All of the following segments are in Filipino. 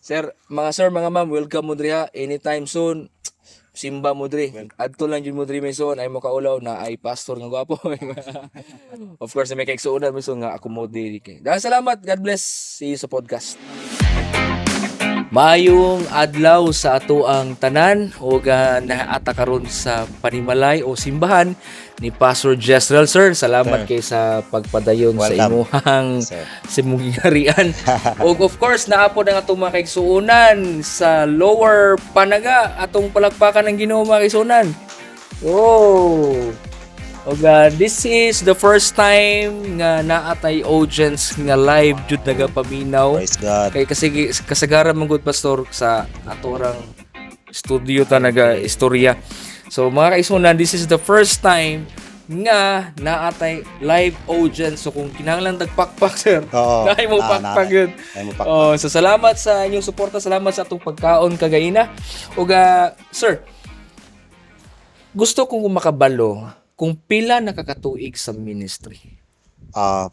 Sir, mga ma'am, welcome mo diri ha. Anytime soon. Simba mo diri. Adto lang jud mo diri may son ay mo kaulaw na ay pastor nga gwapo. Of course, may kaigsuonan mo son nga ako mo diri kay. Dahil salamat. God bless. See you sa podcast. Maayong adlaw sa ato ang tanan o naata karon sa panimalay o simbahan ni Pastor Jezreel. Sir, salamat kay sa pagpadayon sa imuhang simugingarian. O of course, naapod ang atong mga kaigsuonan sa Lower Panaga, atong palakpakan ng Ginoo mga kaigsuonan. Oh! This is the first time nga naatay audience nga live jud nagapaminaw. Praise God. Kay kasi kasagaran man gud pastor sa atorang studio ta naga istorya. So mga kaisunan, this is the first time nga naatay live audience. So kung kinahanglan tagpakpak sir, Oo. naay mo pakpak yun. Oh, so salamat sa inyong suporta, salamat sa atong pagkaon kagaina. Sir, gusto kong makabalo kung pila nakakatuig sa ministry.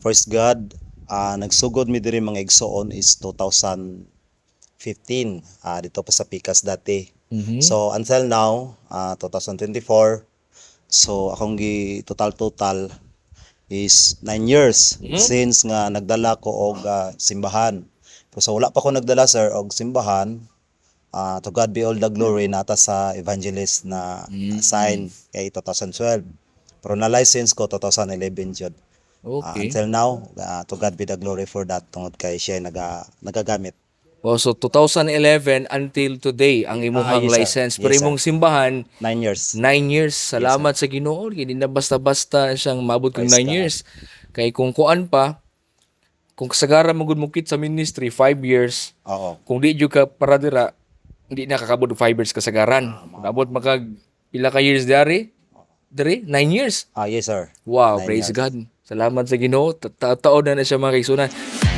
First God, nagsugod mi diri mga igsoon is 2015. Dito pa sa Pikas dati. So until now, 2024. So akong total is 9 years since nga nagdala ko og simbahan. So wala pa ko nagdala sir og simbahan. To God be all the glory nata sa evangelist na sign kay 2012. Pero na-license ko 2011 jud. Okay. Until now, to God be the glory for that tungod kay siya nagagamit. So 2011 until today ang imong Yes, sir. license. Pero Yes, sir. imong simbahan 9 years. 9 years. Salamat sa Ginoo. Hindi na basta-basta siyang maabot kang 9 Praise God. years. Kay kung kuan pa, kung kasagaran mo gud mukit sa ministry 5 years, Oo. kung di jud ka para dira, hindi nakakabot 5 years kasagaran. Kung abot makag pila ka years dari? 9 years. Yes sir. Wow, 9 praise years. God. Salamat sa Ginoo. Taon na siya mga kaigsunan.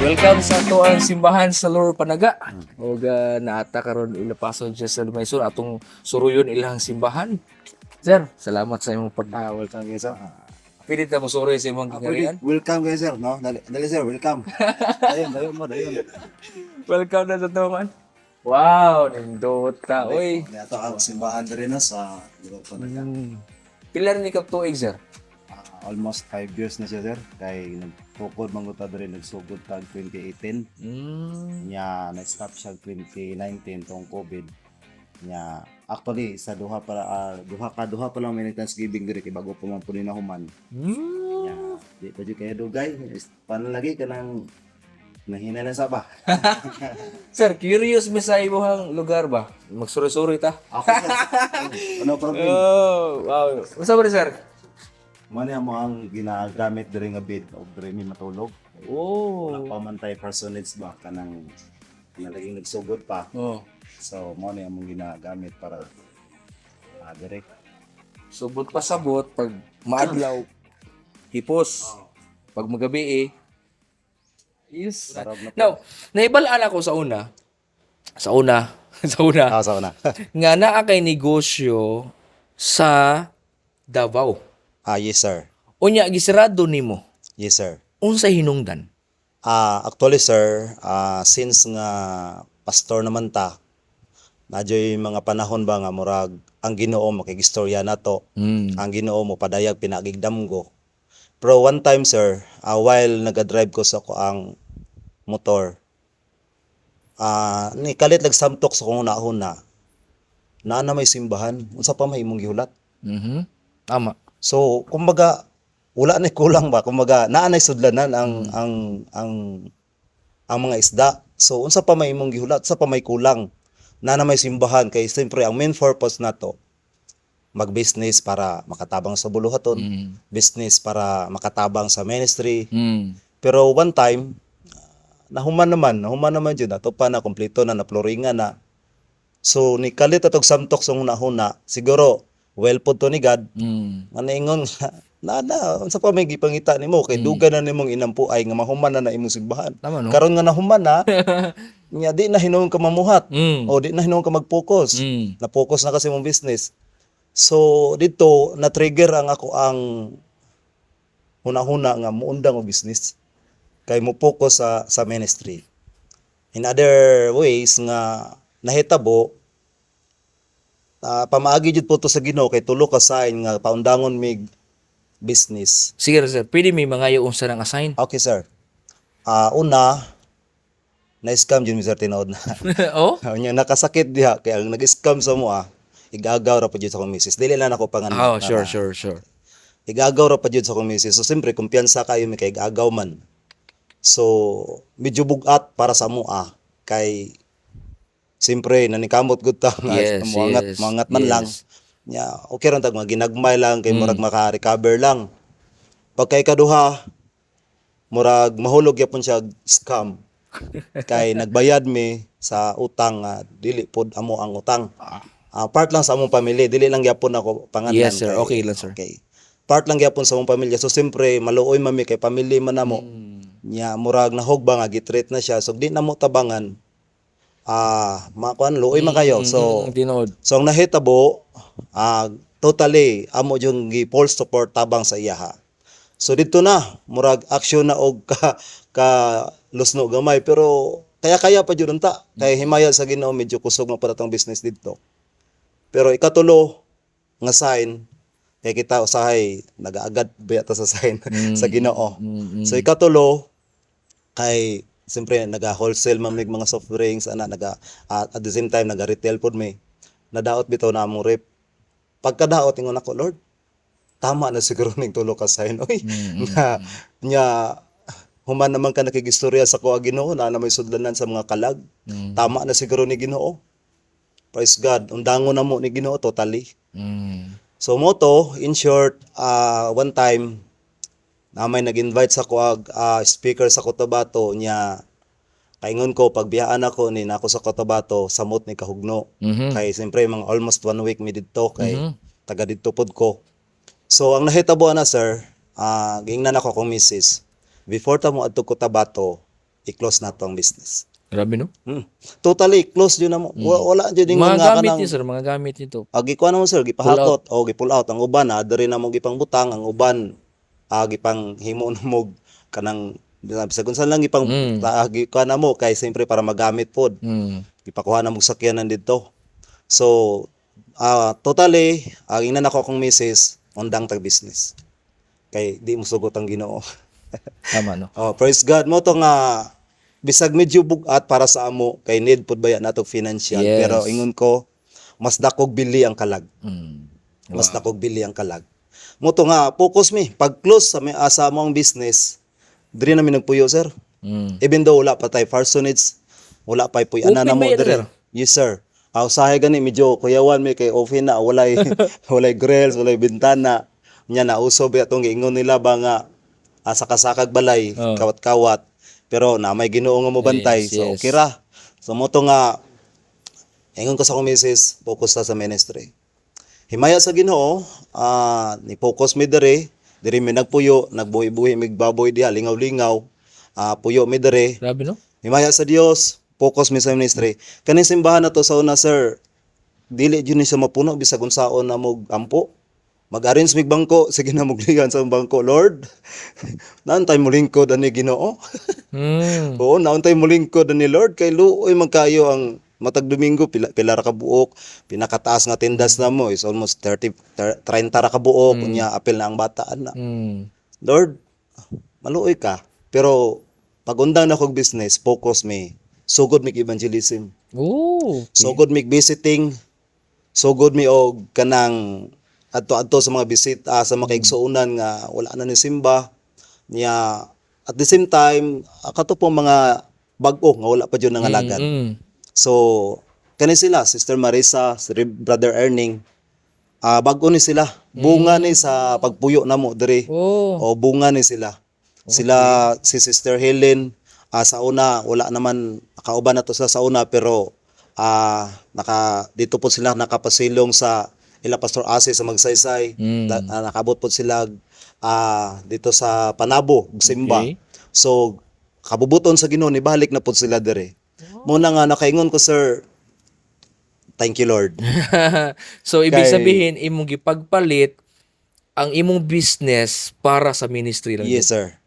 Welcome sa ato ang simbahan sa Lower Panaga. O naata karon ilapason siya sa Lumayson atong suruyon ilang simbahan. Sir, salamat sa imong Welcome guys sir. pilit na mo suroy sa imong gingarian. Welcome guys sir, no? Dali sir, welcome. dayon. Welcome na sa tuman. Wow, nindota. Oy. Ato ang simbahan diri na sa Europa. Pila ni kap tuig, sir? Almost 5 years na siya sir. Kay nagtukod manguta diri nagsugod tag 2018. Nya na-stop siya 2019 tong COVID. Nya actually sa duha pa lang may Thanksgiving diri kay bago pa man pud na human. Nya di pa jud kay dugay. Panlagi ka nang nahina na sa ba. Sir, curious mi sa imong lugar ba? Magsuri-suri ta. Ako sir. Ano problem? Oh, wow. Unsa ba ni, sir? Mani mo ang ginagamit diri nga bed og diri mi matulog. Oh. Wala pa man tay personage ba kanang nalaging nagsugod pa. Oh. So mo ni among ginagamit para diri. Subot pa sabot pag maadlaw. Hipos. Pag magabi Yes. Sarap na po. Now, naibalaan ako sa una. Sa una. Sa una. Nga naa kay negosyo sa Davao. Yes sir. Unya gisirado nimo. Yes sir. Unsa hinungdan? Actually sir, since nga pastor naman ta, nadyo'y mga panahon ba nga murag ang Ginoo makigistorya nato. Ang Ginoo mo padayag pinagigdamgo. Pero one time sir, while naga-drive ko sa ang motor, ni kalit nagsamtok sa kung una-una, na may simbahan, unsa pa may imong gihulat. Tama. So, kumbaga wala na kulang ba? Kumbaga naanay sudlanan ang mga isda. So, unsa pa may imong gihulat, unsa pa may kulang? Na may simbahan kay siyempre ang main purpose nato mag-business para makatabang sa buluhaton, business para makatabang sa ministry. Pero one time nahuman naman jud ato pa na kompleto na naploringan na. So ni kalit atog samtok sa una-una, siguro well pud to ni God. Maningon na unsa pa may gipangita nimo kay dugan na nimong inampuay nga mahuman na imong simbahan. Tama, no? Karon nga nahuman na, nya di na hinuon ka mamuhat o di na hinuon ka mag-focus. Na-focus na kasi mong business. So dito na-trigger ang ako ang huna-huna nga muundang og business kay mo focus sa ministry. In other ways nga nahitabo, pamaagi jud po to sa Ginoo kay tulo ka sign nga paundangon mig business. Sige sir, pwede may mga unsa nang assign. Okay sir. Una, na-scam jud mi sir tinuod na. Oh? Nya nakasakit diha kay ang nag-scam sa mo igagaw ra pa jud sa akong misis. Dili lang ako pangan. Oh, sure. Igagaw ra pa jud sa akong misis. So siyempre kumpiyansa kayo mi kay igagaw man. So medyo bugat para sa mo kay siyempre nanikamot gud ta Yes, mangat man lang. yes. Nya okay ra tag mga ginagmay lang kay murag maka-recover lang. Pagka ikaduha murag mahulog yapon siya scam. Kay nagbayad mi sa utang dili pod amo ang utang. Part lang sa among pamilya, dili lang gyapon ako pangalan. Yes sir, okay lang sir. Okay. Part lang gyapon sa among pamilya. So siyempre maluoy mami kay pamilya man namo. Nya murag nahugba nga gitreat na siya. So di na mo tabangan. Makuan luoy man kayo. So Tinood. ang nahitabo totally amo yung gi-full support tabang sa iyaha. So dito na murag action na og ka lusno gamay pero kaya pa jud unta kay himaya sa Ginoo medyo kusog man pa tong business dito. Pero ikatulo nga sign kay kita usahay nagaagad ba ta sa sign sa Ginoo. So ikatulo kay siyempre naga-wholesale man mig mga soft drinks at the same time naga-retail pod mi. Nadaot bitaw na among rep. Pagkadaot ingon ako, Lord, tama na siguro ning tulo ka sign oy. Nya human naman ka nakigistorya sa kuha Ginoo na may sudlanan sa mga kalag. Tama na siguro ni Ginoo. Praise God. Undangon na mo ni Ginoo totally. So moto, in short, one time na may nag-invite sa kuha speaker sa Cotabato niya kaingon ko pagbiyaan ako ni nako sa Cotabato samot ni kahugno. Kay siyempre mga almost 1 week mi didto kay taga didto pod ko. So ang nahitabo na sir, giingnan ako kong misis. Before ta mo adto Cotabato, i-close na to ang business. Grabe no? Totally close jud na mo. Wala jud Mga nga gamit kanang niyo sir, mga gamit nito. gikuha na mo sir, gipahakot o gipull out ang uban diri na mo gipang butang ang uban gipang himo na mo kanang sa kung saan lang gipang gikuha na mo kay siyempre para magamit pod. Gipakuha na mo sakyanan dito. So totally ingnan ako akong misis undang tag business. Kay di mo sugot ang Ginoo. Tama no? Praise God mo to nga bisag medyo bugat para sa amo kay need pud baya natog financial Yes. pero ingon ko mas dakog bili ang kalag. Mas Wow. dakog bili ang kalag. Mo to nga focus mi pag close sa may asa mong business diri na mi nagpuyo sir. Even though wala pa tay parsonage, wala pa puy ana na Open mo ba yan, diri. sir? Yes sir. Usahay gani medyo kuyawan mi kay open na walay walay grills, walay bintana. Nya na uso ba tong giingon nila ba nga sakasakag balay, kawat-kawat. Pero na may Ginoo nga mo bantay. Yes, So yes. okay ra. So mo to nga ingon ko sa akong misis, focus ta sa ministry. Himaya sa Ginoo, ni focus mi diri mi nagpuyo, nagbuhi-buhi mig baboy diha, lingaw-lingaw. Puyo mi diri. Grabe no? Himaya sa Dios, focus mi sa ministry. Kaning simbahan na to sa una sir, dili jud ni siya mapuno bisag unsaon na mo ampo. Mag-arrange mig bangko, sige na mugligan sa bangko, Lord. Naantay mo lingkod ani Ginoo. Oo, naantay mo lingkod ani Lord kay luoy man kayo ang matag Domingo pila ra ka buok, pinakataas nga tindas na mo is almost 30 ra ka buok, unya apil na ang bataan na. Lord, maluoy ka. Pero pag undang na kog business, focus me. Sugod mig evangelism. Oh. Sugod mig visiting. Sugod mi og kanang adto sa mga bisita sa mga kaigsuonan nga wala na ni simba niya at the same time kato po mga bag-o nga wala pa jud nangalagad. So kani sila Sister Marisa, si Brother Erning, bag-o ni sila. Bunga ni sa pagpuyo namo diri. O bunga ni sila. Sila si Sister Helen sa una wala naman nakauban na to sa una pero dito po sila nakapasilong sa ila Pastor Ase sa Magsaysay. Nakabot po sila dito sa Panabo, Simba. Okay. So kabubuton sa Ginoo ni balik na po sila dire. Muna nga nakaingon ko sir, thank you Lord. So ibig sabihin imong gipagpalit ang imong business para sa ministry lang. Yes sir.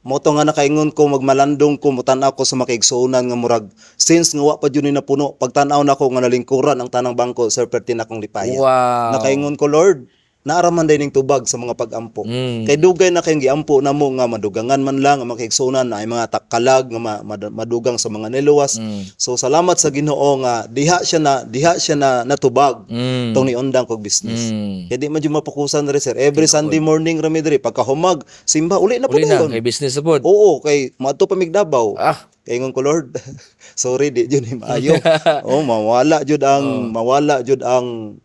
mo to nga nakaingon ko magmalandong ko mutan-aw ko sa makaigsuonan nga murag since nga wa pa jud ni napuno pagtan-aw nako nga nalingkuran ang tanang bangko sir perti na akong lipaya. Wow. Nakaingon ko Lord, naaraman day ning tubag sa mga pag-ampo. Kay dugay na kayong giampo namo nga madugangan man lang ang makaigsuonan na ay mga takalag nga madugang sa mga niluwas. So salamat sa Ginoo nga diha siya na natubag tong niundang kog business. Kaya di man jud mapakusan diri sir. Every Sunday morning rami diri pagkahumag simba uli na Uli na, pud. kay business na po. Oo, kay maadto pa Migdabaw. Ah, Kay ingon ko Lord, sorry di jud ni maayo. Mawala jud ang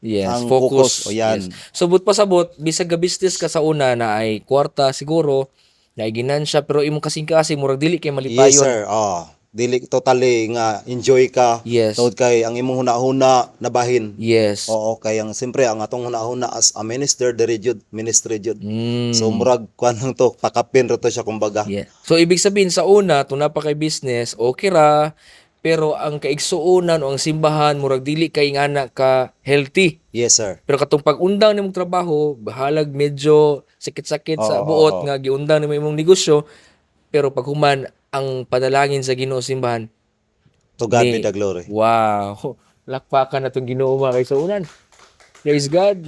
yes, ang focus. focus. O yan. Yes. Subot pa sabot, bisag ga business ka sa una na ay kwarta siguro, na ay ginansya, pero imong kasing-kasing, murag dili kay malipayon. Yes sir. Dili totally nga enjoy ka. Yes. Tawad kay ang imong huna-huna nabahin. Yes. Oo, kay ang siyempre ang atong huna-huna as a minister diri jud, ministry jud. Mm. So murag kuan lang to, pakapin ra to siya kumbaga. Yeah. So, ibig sabihin, sa una, kung napa kay business, okay ra, pero ang kaigsuonan o ang simbahan, murag dili kay nga na ka healthy. Yes sir. Pero katong pag-undang nimong trabaho, bahalag medyo sakit-sakit sa buot nga giundang nimo imong negosyo, pero pag human ang panalangin sa Ginoo simbahan, To God be the glory. wow, lakpakan na tong Ginoo mga kaigsuonan. Praise God.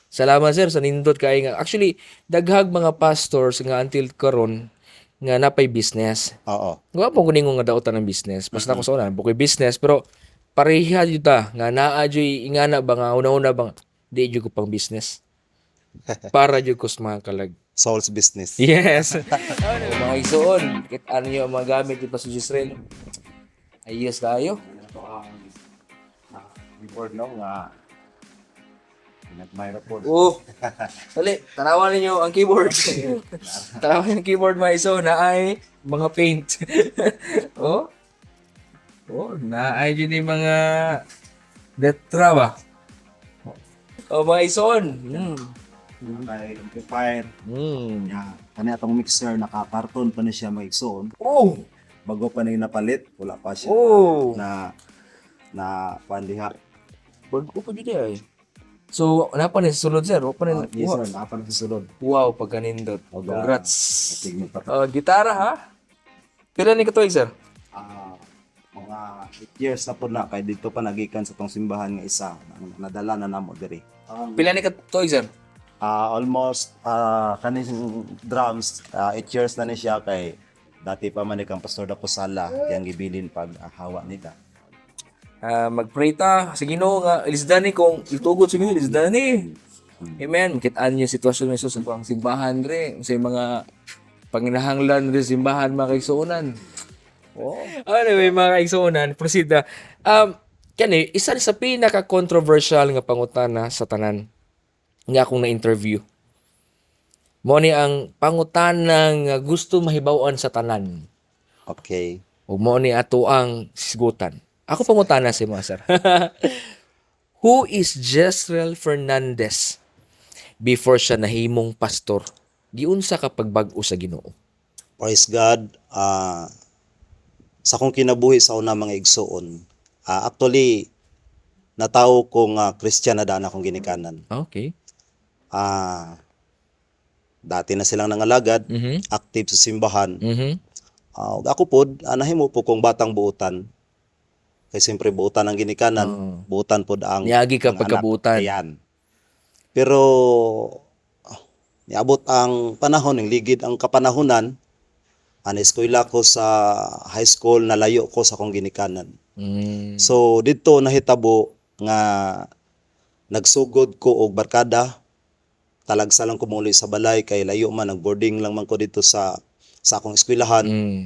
Salamat sir sa nindot kay nga. Actually, daghag mga pastors nga until karon nga napay business. Oo. Nga po kuning nga daotan ng business. Basta ko sa una, bukoy business pero pareha jud ta nga naa joy ingana ba nga una-una ba nga, di jud ko pang business. Para jud ko sa mga kalag. Soul's business. Yes. Mga isuon, kit ano yung mga gamit dito sa Israel. Ayos tayo. Before no nga nagmayra po. Oh. Dali, tanawan ninyo ang keyboard. Tanawan yung keyboard mga iso na ay mga paint. Oh. Oh, na ay yun yung mga detra ba? Oh, mga ison. Kay amplifier. Ya, kani atong mixer naka-karton pa na siya maigsoon. Oh. Bago pa na yung napalit, wala pa siya Oh. na pandiha. Bago ko pa dito ay. So, ano pa rin sa sulod, sir? Pa rin, Yes sir, nakapan sa sulod. wow, pagkanindot. Congrats. Tignan pa. Gitara, ha? Pila ni katuig, sir? Mga 8 years na po na kay dito pa nagikan sa tong simbahan nga isa nadala na namo diri. Pila ni katuig, sir? Almost kaning drums 8 years na ni siya kay dati pa man kang pastor Dapo Sala yang gibilin pag hawa nila. Mag-pray ta sa Ginoo nga ilisdani kung itugod sa Ginoo ilisdani. Amen. Kitaan niyo sitwasyon ni Jesus sa pang simbahan dre, sa mga panginahanglan dre simbahan mga kaigsuonan. Oh. Anyway, mga kaigsuonan, proceed na. Kani isa sa pinaka-controversial nga pangutana sa tanan nga akong na-interview. Mo ni ang pangutana nga gusto mahibaw-an sa tanan. Okay. O mo ni ato ang sisgutan. Ako pangutana si mga sir. Who is Jezreel Fernandez before siya nahimong pastor? Giunsa ka pagbag-o sa Ginoo? Praise God. Sa akong kinabuhi sa una mga igsoon. Actually natawo ko nga Christian na daan akong ginikanan. Okay. Dati na silang nangalagad, Mhm. active sa simbahan. Mhm. Ako pod, nahimo po kong batang buutan. Kay siyempre buutan ang ginikanan, buutan pod ang Niagi ka ang pagkabuutan. anak. Ayan. Pero niabot ang panahon, ng ligid ang kapanahunan, eskwela ko sa high school, nalayo ko sa akong ginikanan. Mm. So dito nahitabo nga nagsugod ko og barkada, talagsa lang ko muli sa balay kay layo man, nag-boarding lang man ko dito sa akong eskwelahan. Mm.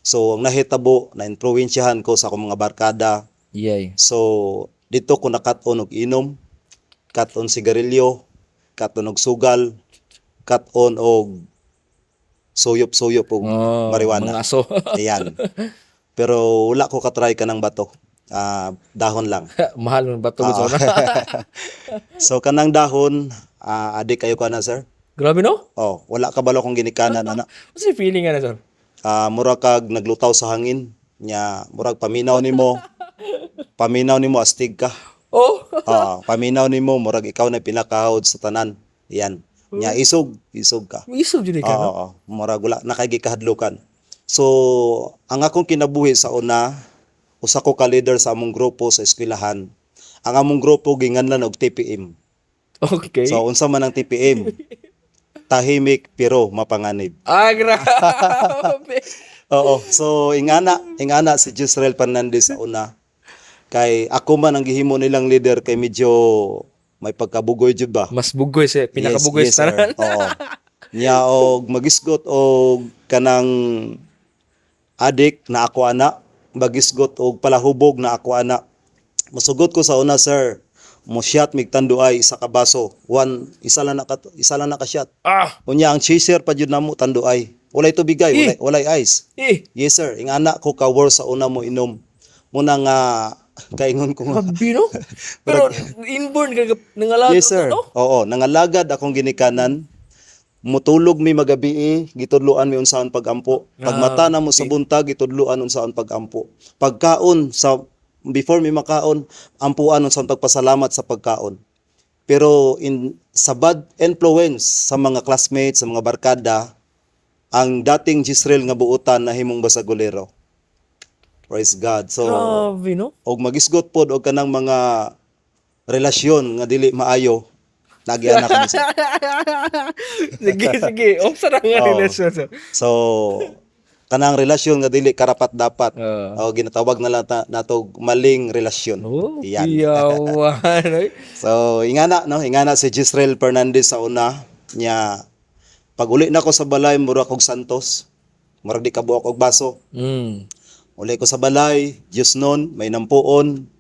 So ang nahitabo na probinsyahan ko sa akong mga barkada. Yay. So dito ko nakat-on og inom, kat-on sigarilyo, kat-on og sugal, kat-on og suyop-suyop og marijuana. Mga aso. Ayan. Pero wala ko katry ka ng bato. Dahon lang. Mahal mo ba ito? So kanang dahon, adik kayo ka na sir? Grabe no? Wala ka balo kong ginikanan ana. What's yung feeling nga na sir? Murag kag naglutaw sa hangin. Nya murag paminaw nimo. Paminaw nimo astig ka. Oh. Paminaw nimo murag ikaw na pinakahod sa tanan. Yan. Nya isog ka. Isog jud ka, no? Oo, murag wala na kay gikahadlukan. So, ang akong kinabuhi sa una, usa ko ka leader sa among grupo sa eskwelahan. Ang among grupo ginganlan og TPM. Okay. So, unsa man ang TPM? Tahimik pero mapanganib. Grabe. Oo, so ingana si Jezreel Fernandez sa una. Kay ako man ang gihimo nilang leader kay medyo may pagkabugoy jud ba? Mas bugoy siya, pinakabugoy Yes, sa tanan. sir. Oo. Nya og magisgot og kanang adik na ako ana, magisgot og palahubog na ako ana. Musugot ko sa una, sir. Mo shot mig tanduay isa ka baso. Isa lang na ka shot. Unya ang chaser pa jud namo tanduay. Walay tubigay, walay ice. Yes, sir. Ingana ko ka war sa una mo inom. Muna nga kaingon ko nga. Grabe, no? Pero inborn ka nangalagad, Yes, sir. no? Oo, nangalagad akong ginikanan. Mutulog mi magabi, gitudloan mi unsaon pagampo. Pagmata na mo sa buntag, gitudloan unsaon pagampo. Pagkaon sa before mi makaon, ampuan unsaon pagpasalamat sa pagkaon. Pero sa bad influence sa mga classmates, sa mga barkada, ang dating Jezreel nga buutan na himong basagolero. Praise God. So, Grabe, no? og magisgot pod og kanang mga relasyon nga dili maayo, nagianak kami sa. Sige. Unsa na nga Oo. relasyon, sir? So, kanang relasyon nga dili karapat dapat. Oo. O ginatawag na lang nato maling relasyon. Oh, Iyan. iyawan. Ay. So, ingana si Jezreel Fernandez sa una niya pag uli na ko sa balay mura kog santos. Murag di kabuok og baso. Uli ko sa balay, Diyos nun, may nampuon,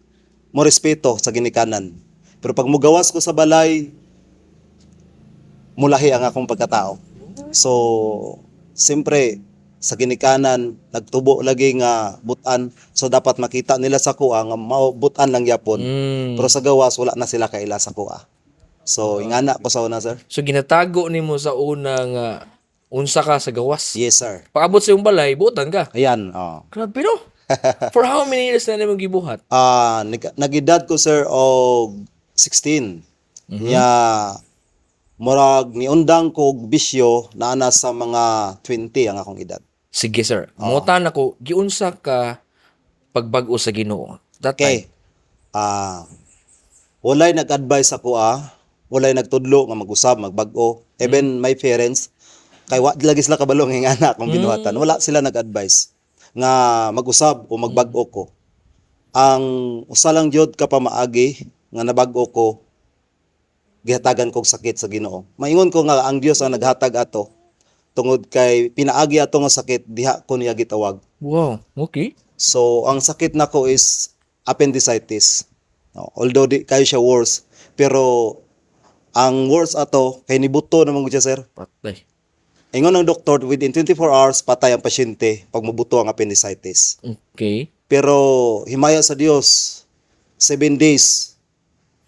mo respeto sa ginikanan. Pero pag mugawas ko sa balay, mulahi ang akong pagkatao. So, siyempre, sa ginikanan, nagtubo lagi nga butan. So, dapat makita nila sa kuha nga butan lang yapon. Pero sa gawas, wala na sila kaila sa kuha. So, ingana ko sa una, sir. So ginatago nimo sa una nga unsa ka sa gawas. Yes, sir. Pagabot sa iyong balay, butan ka. Ayan, Grabe, no? For how many years na nimo gibuhat? nagedad ko, sir, og 16. Nya, murag niundang ko og bisyo na ana sa mga 20 ang akong edad. Sige, sir. Mutan ako, giunsa ka pagbag-o sa Ginoo. That Okay. Walay nag-advise ako walay nagtudlo nga mag-usab, magbag-o. Even my parents, kay wa lagi sila kabalong nga anak kong ginuhatan. Wala sila nag-advise nga mag-usab o magbag-o ko. Ang usa lang jud ka pa maagi nga nabag-o ko, gihatagan kog sakit sa Ginoo. Maingon ko nga ang Dios ang naghatag ato tungod kay pinaagi ato nga sakit diha ko niya gitawag. Wow, okay. So ang sakit nako is appendicitis. No, although di kayo siya worse, pero ang worse ato kay nibuto naman gud siya, sir. Patay. Ingon ng doktor within 24 hours patay ang pasyente pag mabuto ang appendicitis. Okay. Pero himaya sa Dios 7 days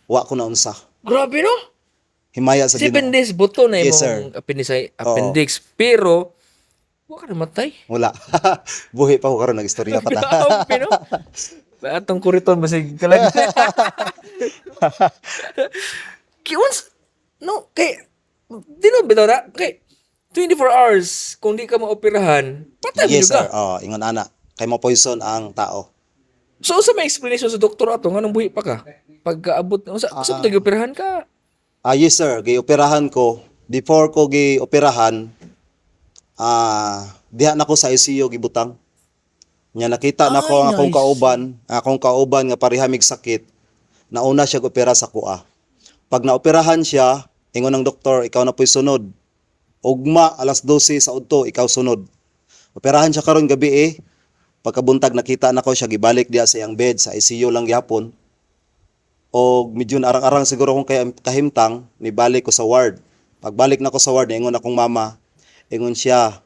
wa ko na unsa. Grabe, no? Himaya sa 7 Ginoo. days buto na Yes, imong appendix. Pero, wa ka namatay. Wala. Buhi pa ko karon nagistorya pa ta. Grabe, no? Atong kuriton basig kalag. Kiwans, no, kay, di na bitaw na, kay, 24 hours, kung di ka maoperahan, patay mo Yes, sir. ka. Ingon ana. Kay mo poison ang tao. So, sa may explanation sa doktor ato, nga nang buhi pa ka? Pagkaabot, sa pag-operahan ka? Yes, sir. Gi-operahan ko. Before ko gi-operahan, diha na ko sa ICU gibutang. Nya nakita na ko ang akong kauban nga parihamig sakit. Nauna siya opera sa kuha. Pag naoperahan siya, ingon ng doktor, ikaw na po'y sunod. Ugma, alas 12 sa udto, ikaw sunod. Operahan siya karon gabi Pagkabuntag nakita na ko siya gibalik diha sa iyang bed sa ICU lang gyapon. O medyo arang-arang siguro kung kahimtang, nibalik ko sa ward. Pagbalik na ko sa ward, ingon akong mama, ingon siya,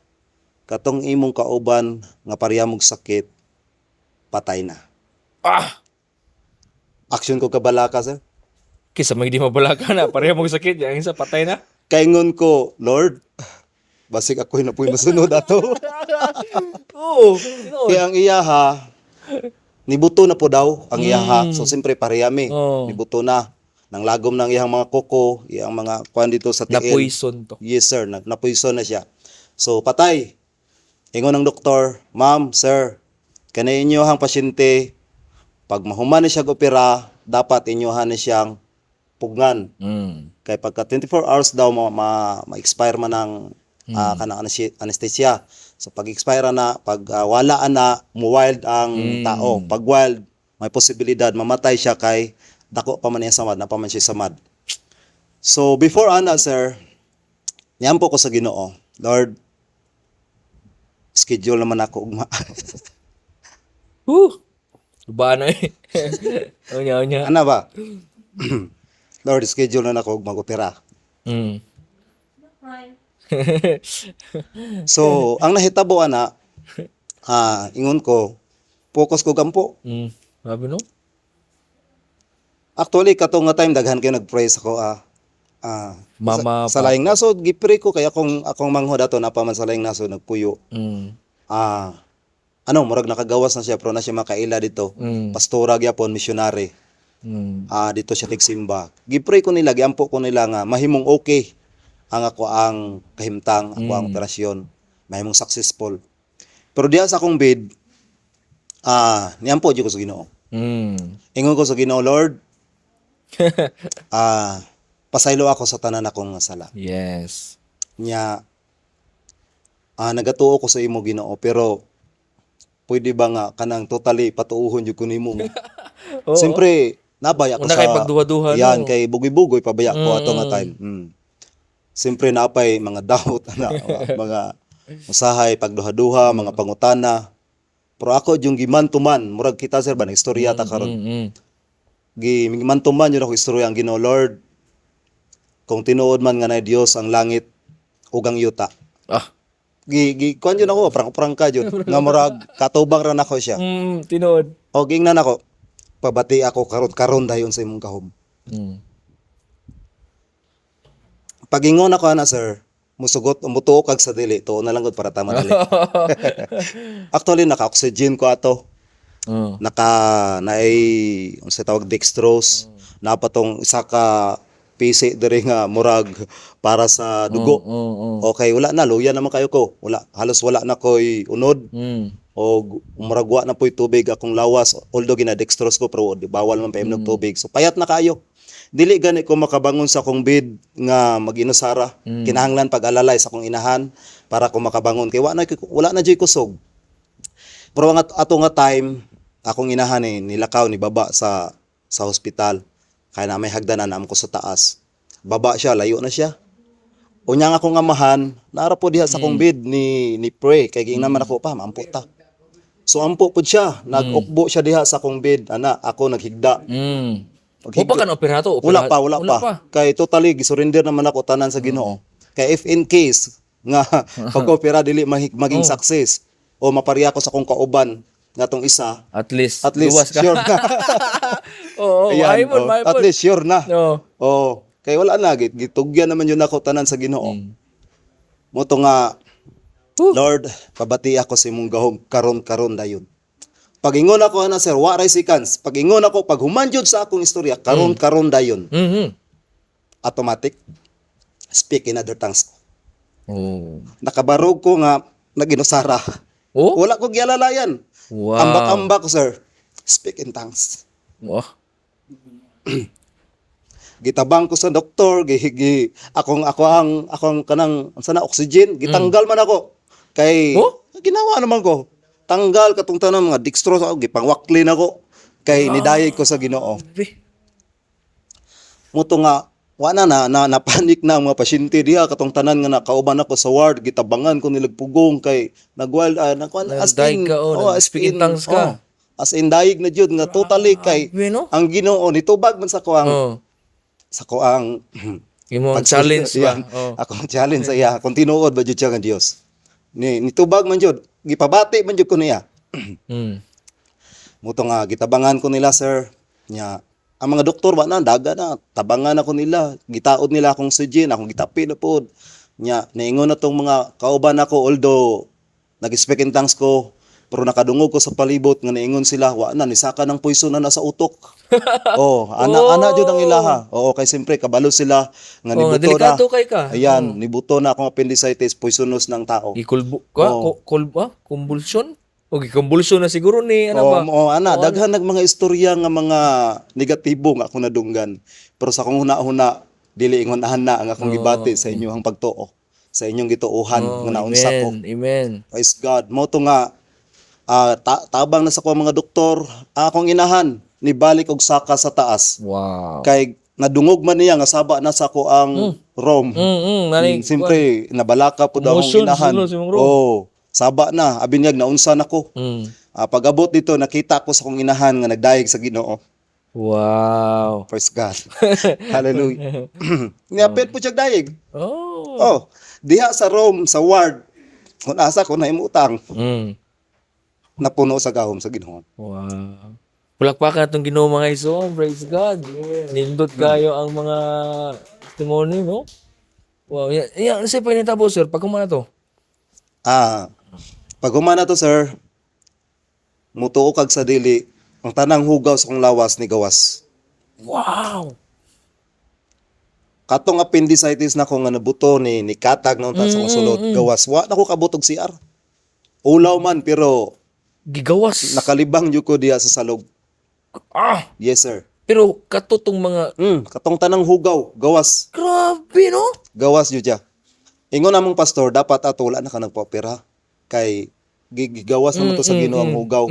katong imong kauban nga pariyamog sakit, patay na. Action ko kabalaka, sir. Kisa may di mabala ka na, pareha mong sakit, yung isa patay na. Kaingon ko, Lord, basig ako'y napoy masunod ato. Oo. Kaya ang iyaha, nibuto na po daw ang iyaha. So, siyempre, pariyami. Oh. Nibuto na. nang lagom ng iyang mga kuko, iyang mga kuan dito sa Na tiil. poison to. Yes sir, napoison na siya. So patay. Ingon ng doktor, ma'am, sir, kanay inyohang pasyente, pag mahuman na siya opera, dapat inyohan na siyang pugnan. Kay pagka 24 hours daw ma-expire man ng kanang anesthesia. So pag expire na, pag wala na, wild ang tao. Pag wild, may posibilidad mamatay siya kay dako pa man niya samad, na pa man siya samad. So before ana sir, niyampo ko sa Ginoo, Lord, schedule naman ako ugma. Ba na eh. Onya. Ana ba? Lord, schedule na ako mag-opera. So, ang nahitabo ana, ingon ko, focus ko gampo. Sabi no? Actually, katong nga time, daghan kayo nag-pray sa ko, Mama, sa laing nasod, gipray ko, kaya akong manghod ato, napaman sa laing nasod, nagpuyo. Murag nakagawas na siya, pero na siya makaila dito. Pastora gyapon, missionary. Dito siya tigsimba. Gipray ko nila, giampo ko nila nga, mahimong okay ang kahimtang, ako ang operasyon. Mahimong successful. Pero diya sa akong bed, niampo dyan ko sa Ginoo. Ingon ko sa Ginoo, Lord, pasaylo ako sa tanan akong sala. Yes. Nya, nagatuo ko sa imo Ginoo, pero pwede ba nga kanang totally patuuhon yung kunimo mo? Siyempre, nabaya ko Una kay pagduha-duha, yan, no? kay bugoy-bugoy, pabaya ko ato nga time. Siyempre, napay mga doubt, mga usahay, pagduha-duha, mga pangutana. Pero ako, yung giman-tuman, murag kita, sir, ba, na istorya ta karon. Giman-tuman yun ako istorya ang Ginoo, Lord, kung tinuod man nga na Dios ang langit ug ang yuta. Kuan yun ako, prangka yun. Nga murag, katubang ran ako siya. Tinuod. O, gingnan ako, pabati ako karon dayon sa imong kahom. Pagingon ako ana sir, mutuo kag sa dili, tuo na lang gud para tama dali. Actually naka-oxygen ko ato. Naay unsa tawag dextrose, napatong isa ka PC diri nga murag para sa dugo. Okay, wala na, luya naman kayo ko. Halos wala na koy unod. O muragwa na po'y tubig akong lawas, although ginadextrose ko pero bawal man paimnog tubig, so payat na kayo. Dili gani ko makabangon sa akong bed nga mag-inusara, kinahanglan pag-alalay sa akong inahan para ko makabangon kay wala na jay kusog. Pero ato nga time akong inahan nilakaw ni baba sa hospital, kaya na may hagdanan am ko sa taas, baba siya, layo na siya. Unya nga akong amahan, nara po diha sa akong bed ni pray kay gingnaman ako pa maampo ta. So ampo pud siya, nag-ukbo siya diha sa akong bed, ana ako naghigda. Upa ka na operato? Wala pa. Kay totally gisurrender naman ako tanan sa Ginoo. Kay if in case nga pag-opera dili maging success o maparya ko sa akong kauban nga tong isa, at least luwas ka. Sure na. At least sure na. Kay wala na gitugyan naman yun ako tanan sa Ginoo. Moto nga Lord, pabati ako sa imong gahom karon dayon. Pagingon ako ana sir, waray seconds. Pagingon ako pag humanjud sa akong istorya karon dayon. Automatic speak in other tongues. Nakabarog ko nga naginusara. Wala ko gialalayan. Wow. Ambak-ambak sir. Speak in tongues. Gitabang ko sa doktor, akong kanang sana oxygen, gitanggal man ako. Kay ginawa naman ko. Tanggal katong tanan mga dextrose ako, gipangwaklin ako. Kay nidayeg ko sa Ginoo. Muto nga wala na panic na ang mga pasyente diha katong tanan nga nakauban ako sa ward, gitabangan ko nilagpugong kay nagwild as in tongues ka. As in daig na jud nga totally kay ang Ginoo nitubag man sa ko ang imong challenge ba? Ako challenge sa iya kung tinuod ba jud siya nga Dios. Nitubag man jud, gipabati man jud ko niya. Muto nga gitabangan ko nila sir nya ang mga doktor ba na daga na tabangan ako nila, gitaod nila akong oxygen, akong gitapi na pod nya naingon na tong mga kauban ako, although nag-speak in tongues ko Pero nakadungog ko sa palibot nga niingon sila, wa na nisaka ng poison na nasa utok. Oh, ana jud ang ilaha. Oo, kay siyempre kabalo sila nga Oh, nibuto na. delikado kay ka. Ayan, nibuto na akong appendicitis, poisonous ng tao. Ikulbo ka, Oo. convulsion? O convulsion na siguro ni ano ba? Ana, daghan nag mga istorya nga mga negatibo nga ako nadunggan. Pero sa akong huna-huna, dili ingon na ang akong gibati sa inyong pagtuo, sa inyong gituuhan nga naunsa ko. Amen. Praise God. Mo to nga tabang na sa ko mga doktor, akong inahan nibalik og saka sa taas. Wow. Kay nadungog man niya nga saba na sa ko ang rom. Nani. Siyempre nabalaka po daw akong Emotion, inahan. sunod si Mang Rom. Oh, saba na abinyag naunsa nako. Pag-abot dito nakita ko sa akong inahan nga nagdayeg sa Ginoo. Wow. Praise God. Hallelujah. Niapit po siya dayeg. Oh. Diha sa Rome, sa ward, kung asa ko na imutang, napuno sa gahom sa Ginoo. Wow. Palakpakan itong Ginoo mga ison. Praise God. Nindot kayo ang mga testimony, no? Wow. Yan, kasi pa nitabo, sir. Pag kumana to. Pag humana to, sir, mutuo kag sa dili, ang tanang hugaw sa kong lawas ni gawas. Wow. Katong appendicitis na ko nga nabuto ni katag na unta sa kong sulod, gawas. Wa na ko kabutog CR. Ulaw man, pero Gigawas. nakalibang jud ko diya sa salog. Yes, sir. Pero katutong mga... Katong tanang hugaw, gawas. Grabe, no? Gawas jud siya. Ingon namong pastor, dapat ato wala na ka nagpa-opera. Kay gigawas naman to sa Ginoo ang hugaw.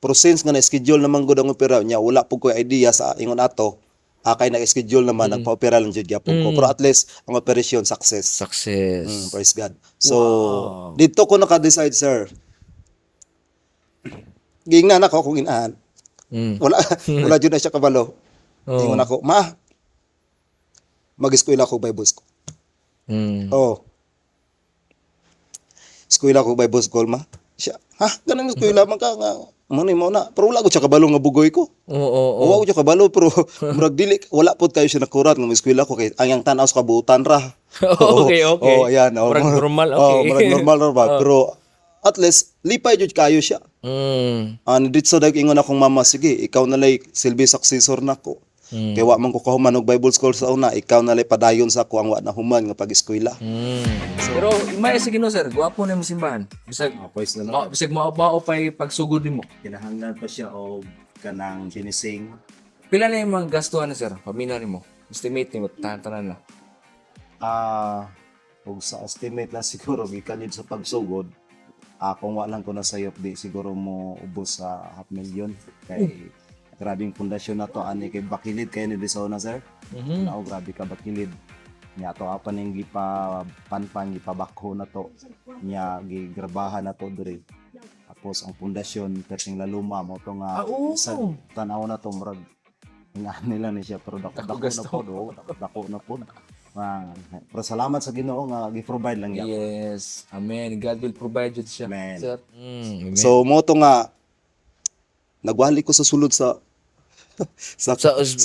Pero since nga na-schedule naman gud ang opera niya, wala po ko idea sa ingon ato. Kay na-schedule naman, nagpa-opera lang jud gyapon ko. Pero at least ang operation success. Success. Praise God. So, dito ko naka-decide, sir. Gingnan ako kung inaan. Wala jud na siya kabalo. Ingon ako, ma, mag-eskwela ko Bible school. Eskwela ko Bible school, ma. Siya, ganang eskwela man ka nga. Mo na. Pero wala ko siya kabalo nga bugoy ko. Wala ko siya kabalo, pero murag dili, wala pod kayo siya nakurat nga eskwela ko kay ang tanaw sa kabuutan ra. Okay. Ayan. Murag normal, okay. Murag normal ra ba. Pero at least lipay jud kayo siya. Dito dag ingon akong mama, sige, ikaw na lay silbi successor nako. Kay wa man ko kahuman og Bible school sa una, ikaw na lay padayon sa ako ang wa na human nga pag-eskwela. Pero imay sa Ginoo, sir, gwapo na yung simbahan. Bisag bisag mao pay pagsugod nimo. Kinahanglan pa siya og kanang finishing. Pila na yung mga gastuhan na, sir? Pamina nimo. Estimate nimo tanan na. Og sa estimate na siguro gikanid sa pagsugod, kung wala lang ko na sayop di siguro mo ubos sa 500,000 kay grabing pundasyon na to ani kay bakilid kay ni Dizona, sir. Grabe ka bakilid. Nya to apa ning gipanpan gipabakho na to. Nya gigrabahan na to diri. Tapos ang pundasyon kasing laluma mo to nga sa tanaw na to murag nila ni siya pero dako na pod. Pero salamat sa Ginoo nga gi-provide lang yan. Yes. Amen. God will provide you siya. Amen. Sir. So mo to nga nagwali ko sa sulod sa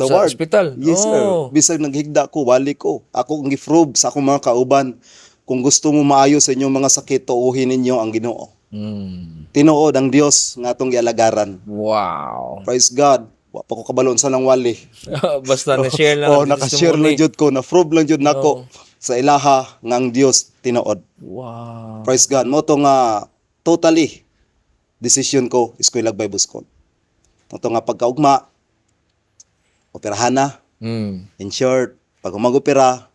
ward. Hospital. Yes, sir. Bisag naghigda ko, wali ko. Ako ang gi-probe sa akong mga kauban. Kung gusto mo maayo sa inyong mga sakit, tuuhin ninyo ang Ginoo. Tinuod ang Dios nga atong gialagaran. Wow. Praise God. Wa pa ko kabalon sa lang wali. Basta na-share lang. Naka-share lang jud ko, na-probe lang jud nako sa ilaha nga ang Dios tinuod. Wow. Praise God. Mo to nga totally decision ko eskwela Bible School. Mo to nga pagkaugma operahan na. In short, pag mag-opera,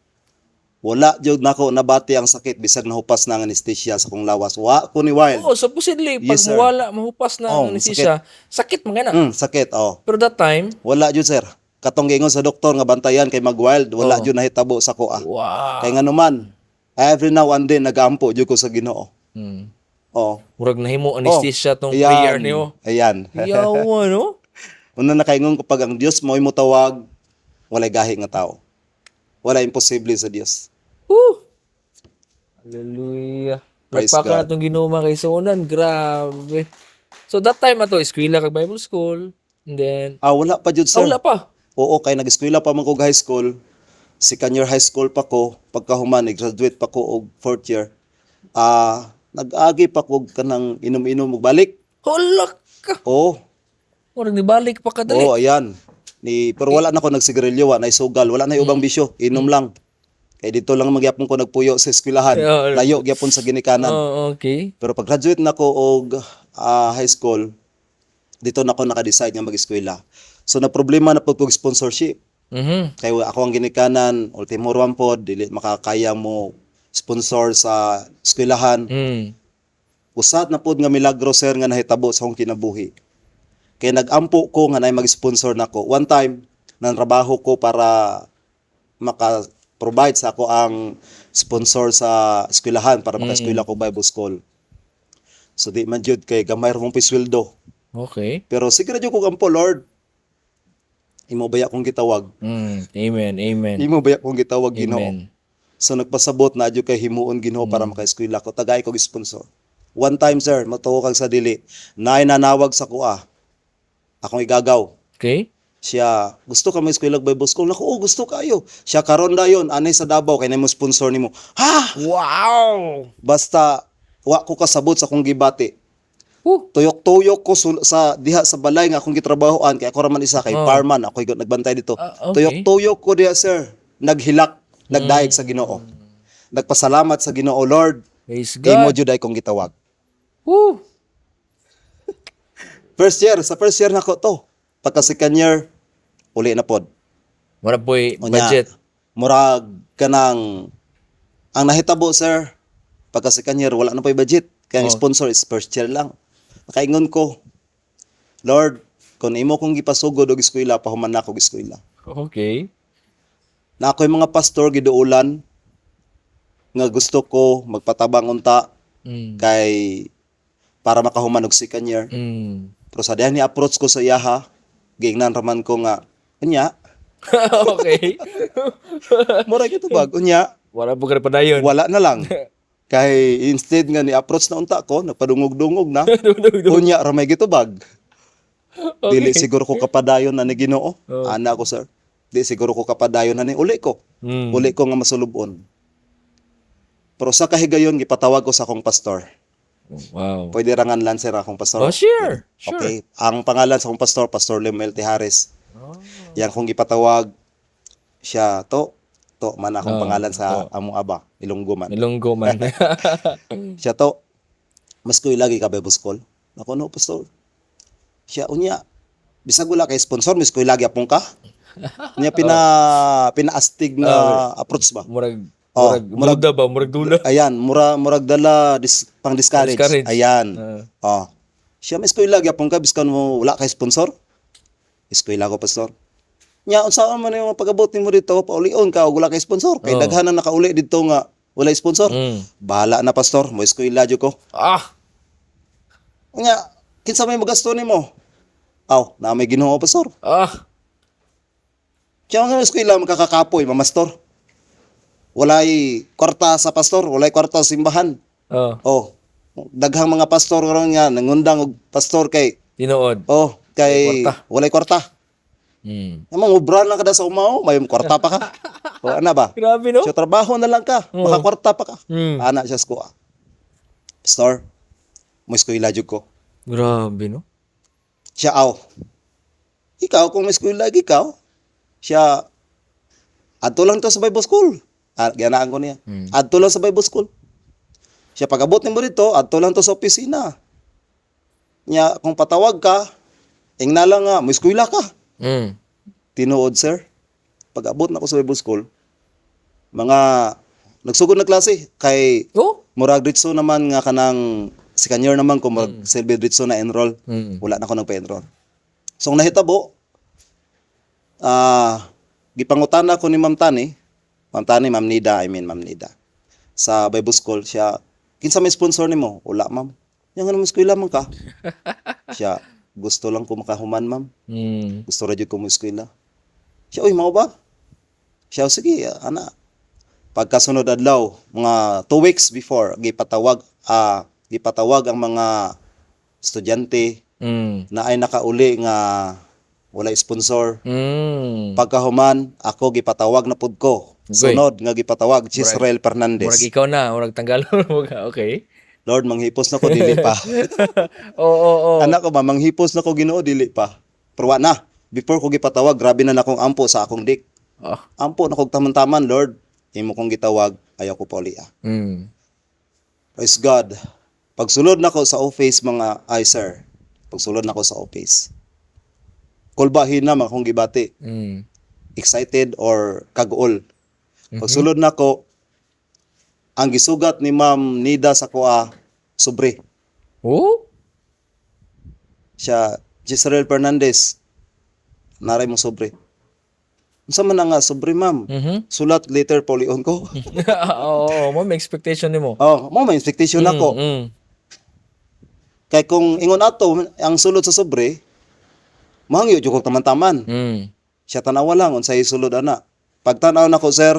wala jud nako nabati ang sakit bisag nahupas na ang anesthesia sa kong lawas. Wa ko ni wild. Supposedly pag Yes, sir. wala mahupas na ang anesthesia, sakit man gana. Sakit, Pero that time, wala jud, sir. Katong giingon sa doktor nga bantayan kay mag-wild, wala jud nahitabo sa kuha. wow. Kay nganuman, every now and then nagampo jud ko sa Ginoo. Murag nahimo anesthesia tong prayer niyo. Ayan. Yawa, no? Una na kaingon ko pag ang Dios mo tawag, walay gahi nga tao. Wala imposible sa Dios. Hallelujah. Praise Nagpaka na God. itong ginuma kay Sonan. Grabe. So that time ato, eskwela kag Bible school. And then, Wala pa jud, sir. wala pa. Oo, kay nag-eskwela pa man ko high school. Second year high school pa ko. Pagkahuman, graduate pa ko og fourth year. Nag-agi pa ko kanang inom-inom og balik. Hala ka. Oh, Murag nibalik pa kadali. oh, ayan. Pero wala na ko nagsigarilyo, na sugal, wala na ubang bisyo, inom lang. Kaya dito lang magyapon ko nagpuyo sa eskwelahan. Layo gyapon sa ginikanan. Oh, okay. Pero pag graduate na ko og high school, dito na ko naka-decide nga mag-eskwela. So na problema na pud kog sponsorship. Kaya ako ang ginikanan, ultimo ruan pod, dili makakaya mo sponsor sa eskwelahan. Usad na pod nga milagro sir nga nahitabo sa akong kinabuhi. Kaya nag-ampo ko nga nay mag-sponsor nako. One time, nanrabaho ko para maka-provide sa ako ang sponsor sa eskwelahan para maka-eskwela ko Bible School. So di man jud kay gamay ra mong pisweldo. Okay. Pero sige ra jud ko ampo, Lord. Imo baya kong gitawag. Amen. Amen. Imo baya kong gitawag, Ginoo. Amen. So nagpasabot na jud kay himuon Ginoo para maka-eskwela ko. Tagay ko sponsor. One time sir, matuo kag sa dili. Naay nanawag sa kuha. Akong igagaw. Okay. Siya, gusto ka mag-eskwela Bible School? Naku, oh, gusto kayo. Siya karon dayon, anay sa Davao kay nimo sponsor nimo. Ha? Wow! Basta wa ko kasabot sa akong gibati. Tuyok-tuyok ko sa diha sa balay nga akong gitrabahoan kay ako ra man isa kay fireman, ako nagbantay dito. Okay. Tuyok-tuyok ko diha sir. Naghilak, nagdaig sa Ginoo. Nagpasalamat sa Ginoo, Lord. Praise Imo God. jud ay kong gitawag. Woo! Sa first year nako to. Pagka second year, uli na pod. Mura po'y Unya, budget. Murag kanang ang nahitabo sir, pagka second year wala na pa'y budget. Kaya ang sponsor is first year lang. Nakaingon ko, Lord, kung imo kong gipasugod og eskwela, pahuman na ako og eskwela. Okay. Na ako'y mga pastor giduulan nga gusto ko magpatabang unta kay para makahuman og second year. Pero sa diyan ni approach ko sa iyaha, gingnan raman ko nga, unya, Okay. mura ito bag, unya, Wala po ka na padayon. wala na lang. Kay instead nga ni approach na unta ko, nagpadungog-dungog na, unya, ramay gitubag. Dili siguro ko kapadayon na ni Ginoo. Ana ko sir. Di siguro ko kapadayon na ni uli ko. Uli ko nga masulubon. Pero sa kahigayon, gipatawag ko sa akong pastor. Wow. Pwede rangan lancer akong pastor. Oh, sure. Sure. Okay. Ang pangalan sa akong pastor, Pastor Lemuel T. Harris. Yang kong gipatawag, siya, to man akong pangalan sa among aba, Ilonggo man. Ilonggo man. Siya to, mas ko ilagi ka Bible School. Ako no, pastor. Siya, unya, bisag wala kay sponsor, mas ko ilagi apong ka. Niya pinaastig na approach ba? Murag duda ba? Murag dula. Ayan, murag dala pang discourage. Ayan. Siya, mas ko ilagi apong ka, biskan mo wala kay sponsor. Mas ko ilago, pastor. Nya, unsa man yung pag-abot nimo dito, paulion ka, wala kay sponsor. Kay daghan na nakauli dito nga, wala sponsor. Bahala na, pastor. Mo ko iladyo ko. Nya, kinsa may magasto nimo? Na may Ginoo, pastor. Kaya nga mas ko ila makakakapoy, mamastor. Walay kwarta sa pastor, walay kwarta sa simbahan. Daghang mga pastor karon nga nangundang og pastor kay Tinuod. Kay walay kwarta. Namang ubra lang kada sa umaw, may kwarta pa ka. Ana ba? Grabe no? So trabaho na lang ka, makakwarta pa ka. Ana siya ko. Pastor, mo ko iladyo ko. Grabe no? Siya ikaw kung mas ko lagi ikaw, siya adto lang to sa Bible School. Gianaan ko niya. Adto lang sa Bible School. Siya pag-abot nimo dito, adto lang to sa opisina. Nya kung patawag ka, ingna lang nga, mo eskwela ka. Tinuod sir. Pag-abot na ko sa Bible School, mga nagsugod na klase kay murag ditso naman nga kanang second year naman ko murag silbi ditso na enroll. Wala na ko nagpa-enroll. So nahitabo, gipangutana ko ni Ma'am Tani, Ma'am Nida, Ma'am Nida. Sa Bible School, siya, kinsa may sponsor nimo? Wala, ma'am. Yang ano mo eskwela man ka? Siya, gusto lang ko makahuman, ma'am. Gusto ra jud ko mo eskwela. Siya, uy, mao ba? Siya, sige, ana. Pagkasunod adlaw, mga 2 weeks before, gipatawag ang mga estudyante na ay nakauli nga wala sponsor. Pagkahuman, ako gipatawag na pud ko. Sunod nga gipatawag, Gisrael Fernandez. Murag ikaw na, murag tanggalon mo ka. Okay. Lord, manghipos na ko, dili pa. Oo. Anak ko ba, manghipos na ko, Ginoo, dili pa. Pero wa na. Before ko gipatawag, grabe na nakong ampo sa akong dik. Oh. Ampo na kong taman-taman, Lord. Imo kong gitawag, ayaw ko pa uli. Praise God. Pagsulod na ko sa office, mga sir. Pagsulod na ko sa office. Kulbahin na akong gibati. Excited or kagol. Pagsulod na ko, ang gisugat ni Ma'am Nida sa kuha, sobre. Oh? Siya, Jezreel Fernandez. Naray mo sobre. Unsa man na nga sobre, ma'am? Sulat later polion ko. Oo, mo may expectation nimo. Mo may expectation ako. Kay kung ingon ato ang sulod sa sobre, mahangyo jud ko taman-taman. Siya tanawa lang unsay sulod ana. Pagtanaw nako, sir,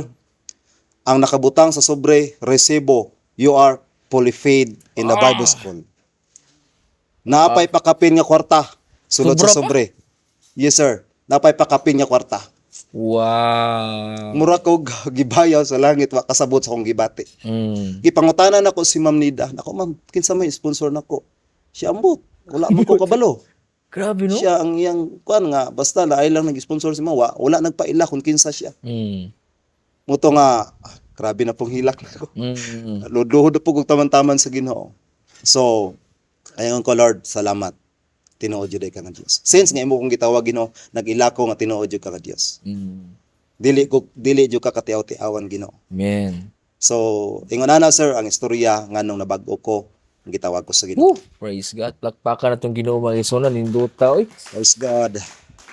ang nakabutang sa sobre, resibo, you are fully paid in the Bible school. Naapay pakapin nga kwarta, sulod sa sobre. Yes, sir. Naapay pakapin nga kwarta. Wow. Mura ko gibayaw sa langit, wa kasabot sa akong gibati. Gipangutanan nako si Ma'am Nida. Nako, ma'am, kinsa may sponsor nako? Siya ambot. Wala mo ko kabalo. Grabe, no? Siya ang iyang kuan nga basta laay lang nag-sponsor si Mawa, wala nagpaila kung kinsa siya. Muto nga grabe na pong hilak nako. Luhod po kog taman-taman sa Ginoo. So, ayon ko, Lord, salamat. Tinuod jud ka nga Dios. Since nga imo kong gitawag, Ginoo, nag-ilako nga tinuod jud ka nga Dios. Dili jud ka katiaw-tiawan, Ginoo. Amen. So, ingon na sir ang istorya nganong nabag-o ko ang gitawag ko sa Ginoo. Praise God. Plakpakan na itong Ginoo mga isunan. Ninduta, oy. Praise God.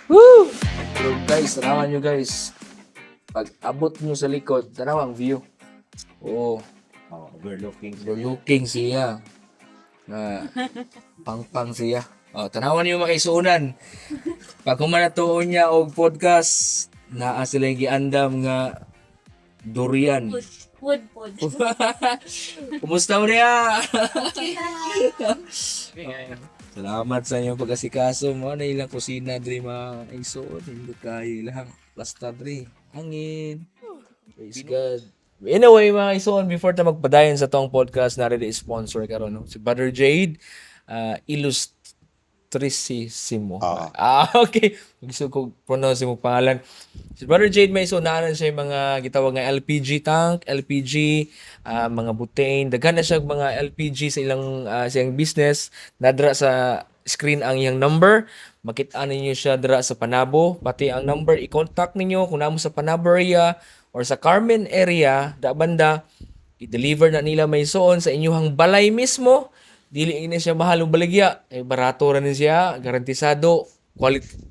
Woo! So guys, tanawan nyo guys. Pag abot nyo sa likod, tanaw ang view. Oh, overlooking siya. Pang siya. Oh, tanawan nyo mga isunan. Pag kumanatuon niya og podcast, naa sila yung giandam nga durian. Wood. Kumusta mo niya? Salamat sa inyong pag-asikaso mo. Na ilang kusina dre mga isuon. Hindi kayo ilang basta dre. Hangin. Praise God. Anyway mga isuon, before ta magpadayon sa tong podcast, narili sponsor karon no? Si Brother Jade, Ilustrisimo. Okay. Gusto ko pronounce mo pangalan. Si Brother Jade may isunanan siya yung mga gitawag nga LPG tank, LPG, mga butane. Daghan na siya mga LPG sa siyang business. Nadra sa screen ang iyang number. Makita ninyo siya dra sa Panabo. Pati ang number, i-contact ninyo kung namo sa Panabo area or sa Carmen area, da banda, i-deliver na nila may suon sa inyong balay mismo. Dili ini siya mahal og baligya, barato ra ni siya, garantisado,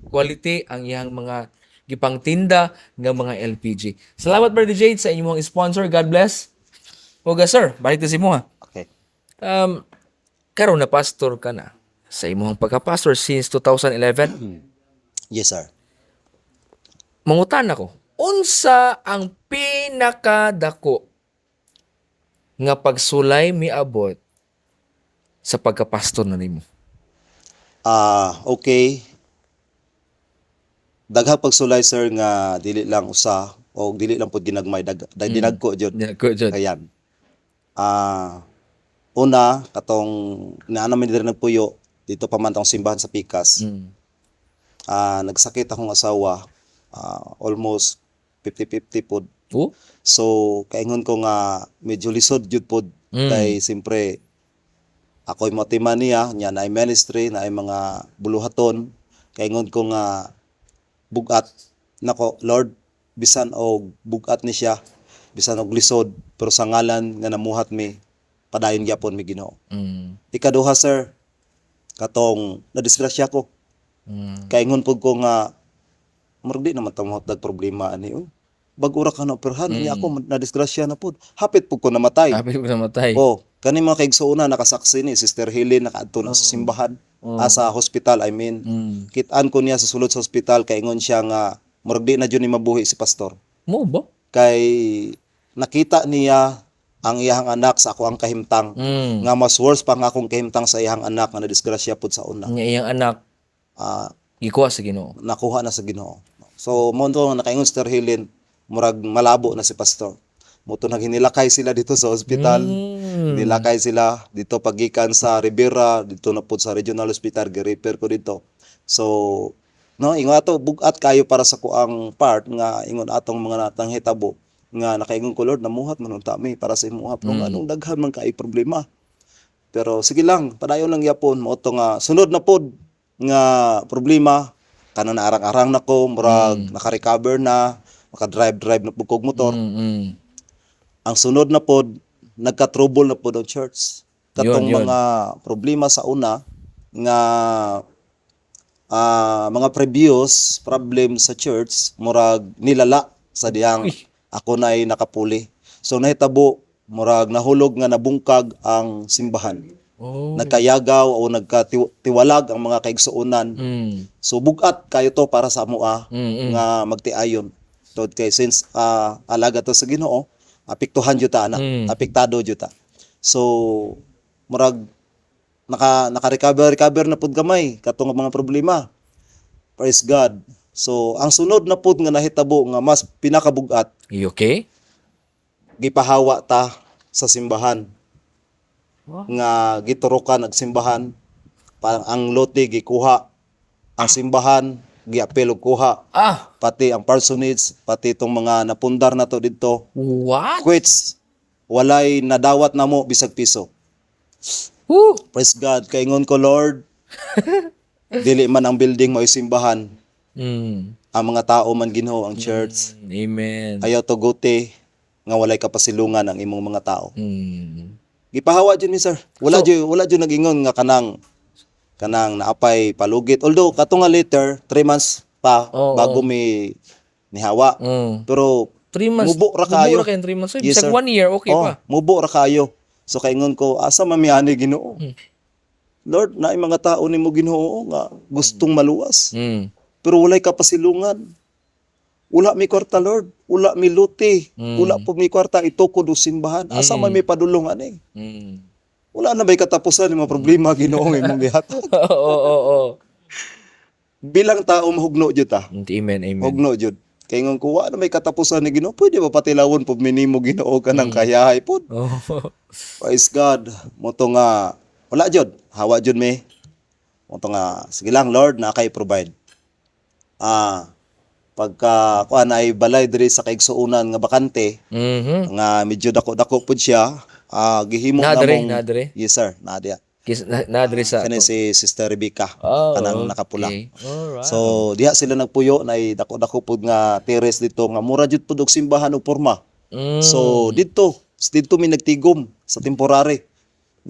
quality ang iyang mga gipang tinda nga mga LPG. Salamat Brother Jade sa inyong sponsor. God bless. Oga sir, balik na si mo ha. Okay. Karon na pastor ka na sa imong pagka-pastor since 2011. Yes, sir. Mangutan ako, unsa ang pinakadako nga pagsulay miabot sa pagka-pastor na nimo? Okay. Daghang pagsulay, sir, nga dili lang usa o dili lang pud ginagmay dinagko jud. Kayan. Una katong naanaman din nagpuyo dito pa man tong simbahan sa Pikas. Nagsakit akong asawa, almost 50-50 pod. So kaingon ko nga medyo lisod jud pod kay simpre ako'y motiman niya na ay ministry na ay mga buluhaton. Kaingon ko nga bugat nako, Lord, bisan og bugat ni siya, bisan og lisod, pero sa ngalan nga namuhat mi, padayon gyapon mi Ginoo. Ikaduha, sir, katong nadisgrasya ko. Kaingon pud ko nga murag di naman tamuhat dag problema ani. Bag-ura ka na operahan, niya ako nadisgrasya na pud. Hapit pud ko namatay. Kani mga kaigsuuna nakasaksi ni Sister Helen nakaadto na sa simbahan. Sa hospital, I mean. Kitaan ko niya sa sulod sa hospital, kaingon siya nga murag di na jud ni mabuhi si pastor. Mo ba? Kay nakita niya ang iyang anak sa ako ang kahimtang. Nga mas worse pa nga akong kahimtang sa iyang anak nga nadisgrasya pud sa una. Ang iyang anak gikuha sa Ginoo. Nakuha na sa Ginoo. So mo to nakaingon Sister Helen, murag malabo na si pastor. Muto naghinilakay sila dito sa hospital. Nilakay sila dito pagikan sa Rivera, dito na po sa Regional Hospital, gi-repair ko dito. So, no, ingon ato bugat kayo para sa kuang part nga ingon atong mga natang hitabo nga nakaingon ko Lord namuhat man unta mi para sa imuha pero anong daghan man kay problema. Pero sige lang, padayon lang yapon mo to nga sunod na pod nga problema kanang naarang-arang na ko, murag naka-recover na, maka-drive na pugkog motor. Ang sunod na pod nagka-trouble na pod ang church. Katong Yun. mga problema sa una nga mga previous problem sa church murag nilala sa diyang ako na ay nakapuli. So nahitabo murag nahulog nga nabungkag ang simbahan. Oh. Nagkayagaw o nagkatiwalag ang mga kaigsuonan. So bugat kayo to para sa amoa nga magtiayon. So kay since alaga to sa Ginoo, apektuhan jud ta ana, apektado jud ta. So murag naka-recover na pud gamay katong mga problema. Praise God. So ang sunod na pud nga nahitabo nga mas pinakabugat, You okay? gipahawa ta sa simbahan. Nga giturukan ang simbahan, parang ang lote gikuha, ang simbahan giapil og kuha, pati ang parsonage, pati itong mga napundar na to dito, What? quits, walay nadawat na mo bisag piso. Woo! Praise God, kaingon ko Lord, dili man ang building mo simbahan, ang mga tao man Ginoo ang church, Amen. ayaw to guti nga walay kapasilungan ang imong mga tao. Gipahawa jud mi sir. Wala jud nag-ingon nga kanang naapay palugit. Although kato nga later 3 months pa bago mi nihawa. Pero 3 months. mubo ra kayo. 3 months. So, Yes, bisag sir. 1 year, okay pa. Mubo ra kayo. So kaingon ko asa mamiani Ginoo. Lord, naay mga tao nimo Ginoo nga gustong maluwas. Pero walay kapasilungan. Wala mi kwarta Lord, wala mi luti, wala po mi kwarta itukod og simbahan. Asa man may padulong ani? Wala na ba'y katapusan ng mga problema Ginoo imong gihatag? Oo. Bilang tao mahugno jud ta. Amen. Mahugno jud. Kay ngon ko wala na may katapusan ni Ginoo, pwede ba patilawon pud minimo Ginoo kanang kayahay pud. Praise God. Mo to nga wala jud, hawa jud mi. Mo to nga sige lang Lord na kay provide. Pagka kuan ay balay diri sa kaigsuonan nga bakante nga medyo dako-dako pud siya, gihimo namong Nadre. Yes sir, nadia. Nadre sa Kani si Sister Rebecca kanang nakapula. Okay. Alright. So diha sila nagpuyo na dako-dako pud nga terrace dito nga mura jud pud og simbahan og porma. So dito mi nagtigom sa temporary.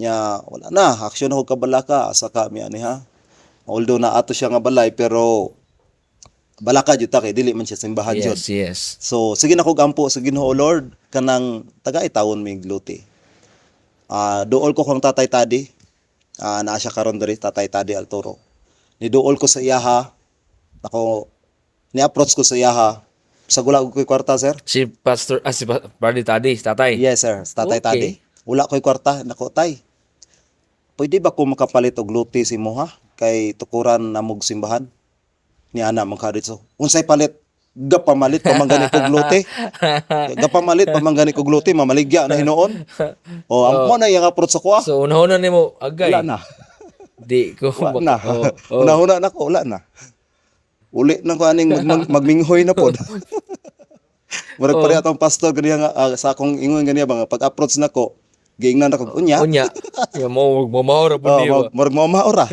Nya wala na aksyon ako kabalaka asa ka mi ani ha. Although na ato siya nga balay pero balaka jud ta kay dili man siya simbahan jud. Yes. So sige na ko gampo sa Ginoo Lord kanang taga-itawon mi gluti. Duol ko kang Tatay Tadi. Naa siya karon diri Tatay Tadi Altoro. Ni duol ko sa iyaha. Ni-approach ko sa iyaha. Sa gula ko kwarta sir. Si Brother Tadi, tatay. Yes sir, sa Tatay Okay. Tadi. Wala ko'y kwarta, nako tay. Pwede ba ko makapalit og luti si mo ha? Kay tukuran na mog simbahan. Ni ana magkadito. Unsay palit? Gapamalit pamanggani kog luti. Gapamalit pamanggani kog luti, mamaligya na hinuon. Ang mo na yung approach ko So, una-una nimo agay. Wala na. Di ko Wala na. Oh. Una-una na ko, wala na. Uli na ko aning magminghoy na pod. Murag pare atong pastor ganiya nga sa akong ingon ganiya ba nga pag-approach nako, giingnan ako unya. Unya. Ya mo mamahora po niyo. Murag mo maora.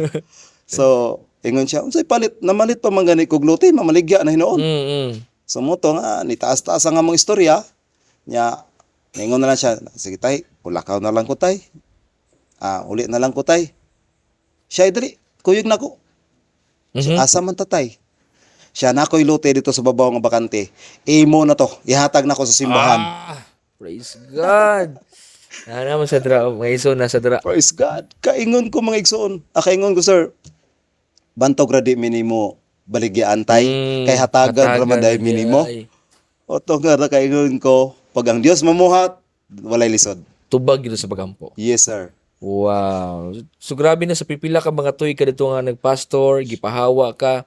So, ingon siya, unsay palit namalit pa man gani kog luti, mamaligya na hinuon. So mo to nga ni taas-taas ang among istorya. Nya ingon na lang siya, sige tay, kulakaw na lang ko tay. Uli na lang ko tay. Siya diri, kuyog nako. So, asa man tatay? Siya na ko'y luti dito sa babaw nga bakante. Imo na to, ihatag na ko sa simbahan. Praise God. Naman sa dra, mga iso na sa dra. Praise God. Kaingon ko mga igsoon. Kaingon ko sir, bantog radi minimo baligyan tay. Kay hatagan raman dahil minimo. O to nga na kaingon ko, pag ang Dios mamuhat, walay lisod. Tubag dito sa pagampo. Yes sir. Wow. So grabe na sa pipila ka mga tuy ka dito nga nagpastor, gipahawa ka.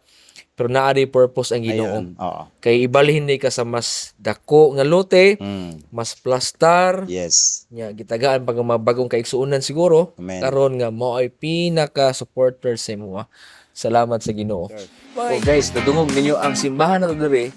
pero naa di purpose ang Ginoo. Ayan. Oo. Kay ibalhin ni ka sa mas dako nga lote, mas plastar, Yes. nya gitagaan pag mga bagong kaigsuonan siguro. Amen. Karon nga mo ay pinaka supporter sa imo. Salamat sa Ginoo. So guys, nadungog ninyo ang simbahan na diri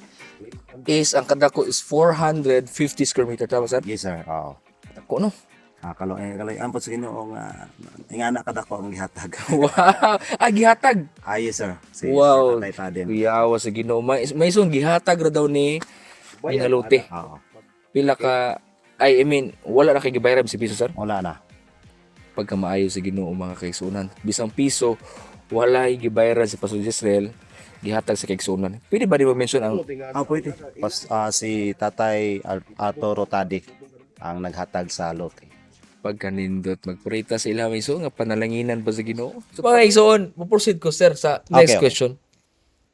is ang kadako is 450 square meter, tama sir? Yes, sir. Oo. Dako no. Kaloy ampot sa Ginoo nga ingana kada ko ang gihatag. Wow, gihatag. Yes, sir. Wow. Tatay Taden. Kuyawa sa Ginoo. May isong gihatag ra daw ni nga lote. Oo. Pila ka I mean, wala na kay gibayran si piso sir. Wala na. Pagka maayo sa Ginoo mga kaigsunan. Bisang piso wala gibayran si Pastor Jezreel gihatag sa kaigsunan. Pwede ba di mo mention ang Pwede. Si Tatay Arturo Tadi ang naghatag sa lote. pagkanindot magpurita sa ilang iso nga panalanginan pa sa Ginoo? So mga igsoon, mo-proceed ko sir sa next Okay. question.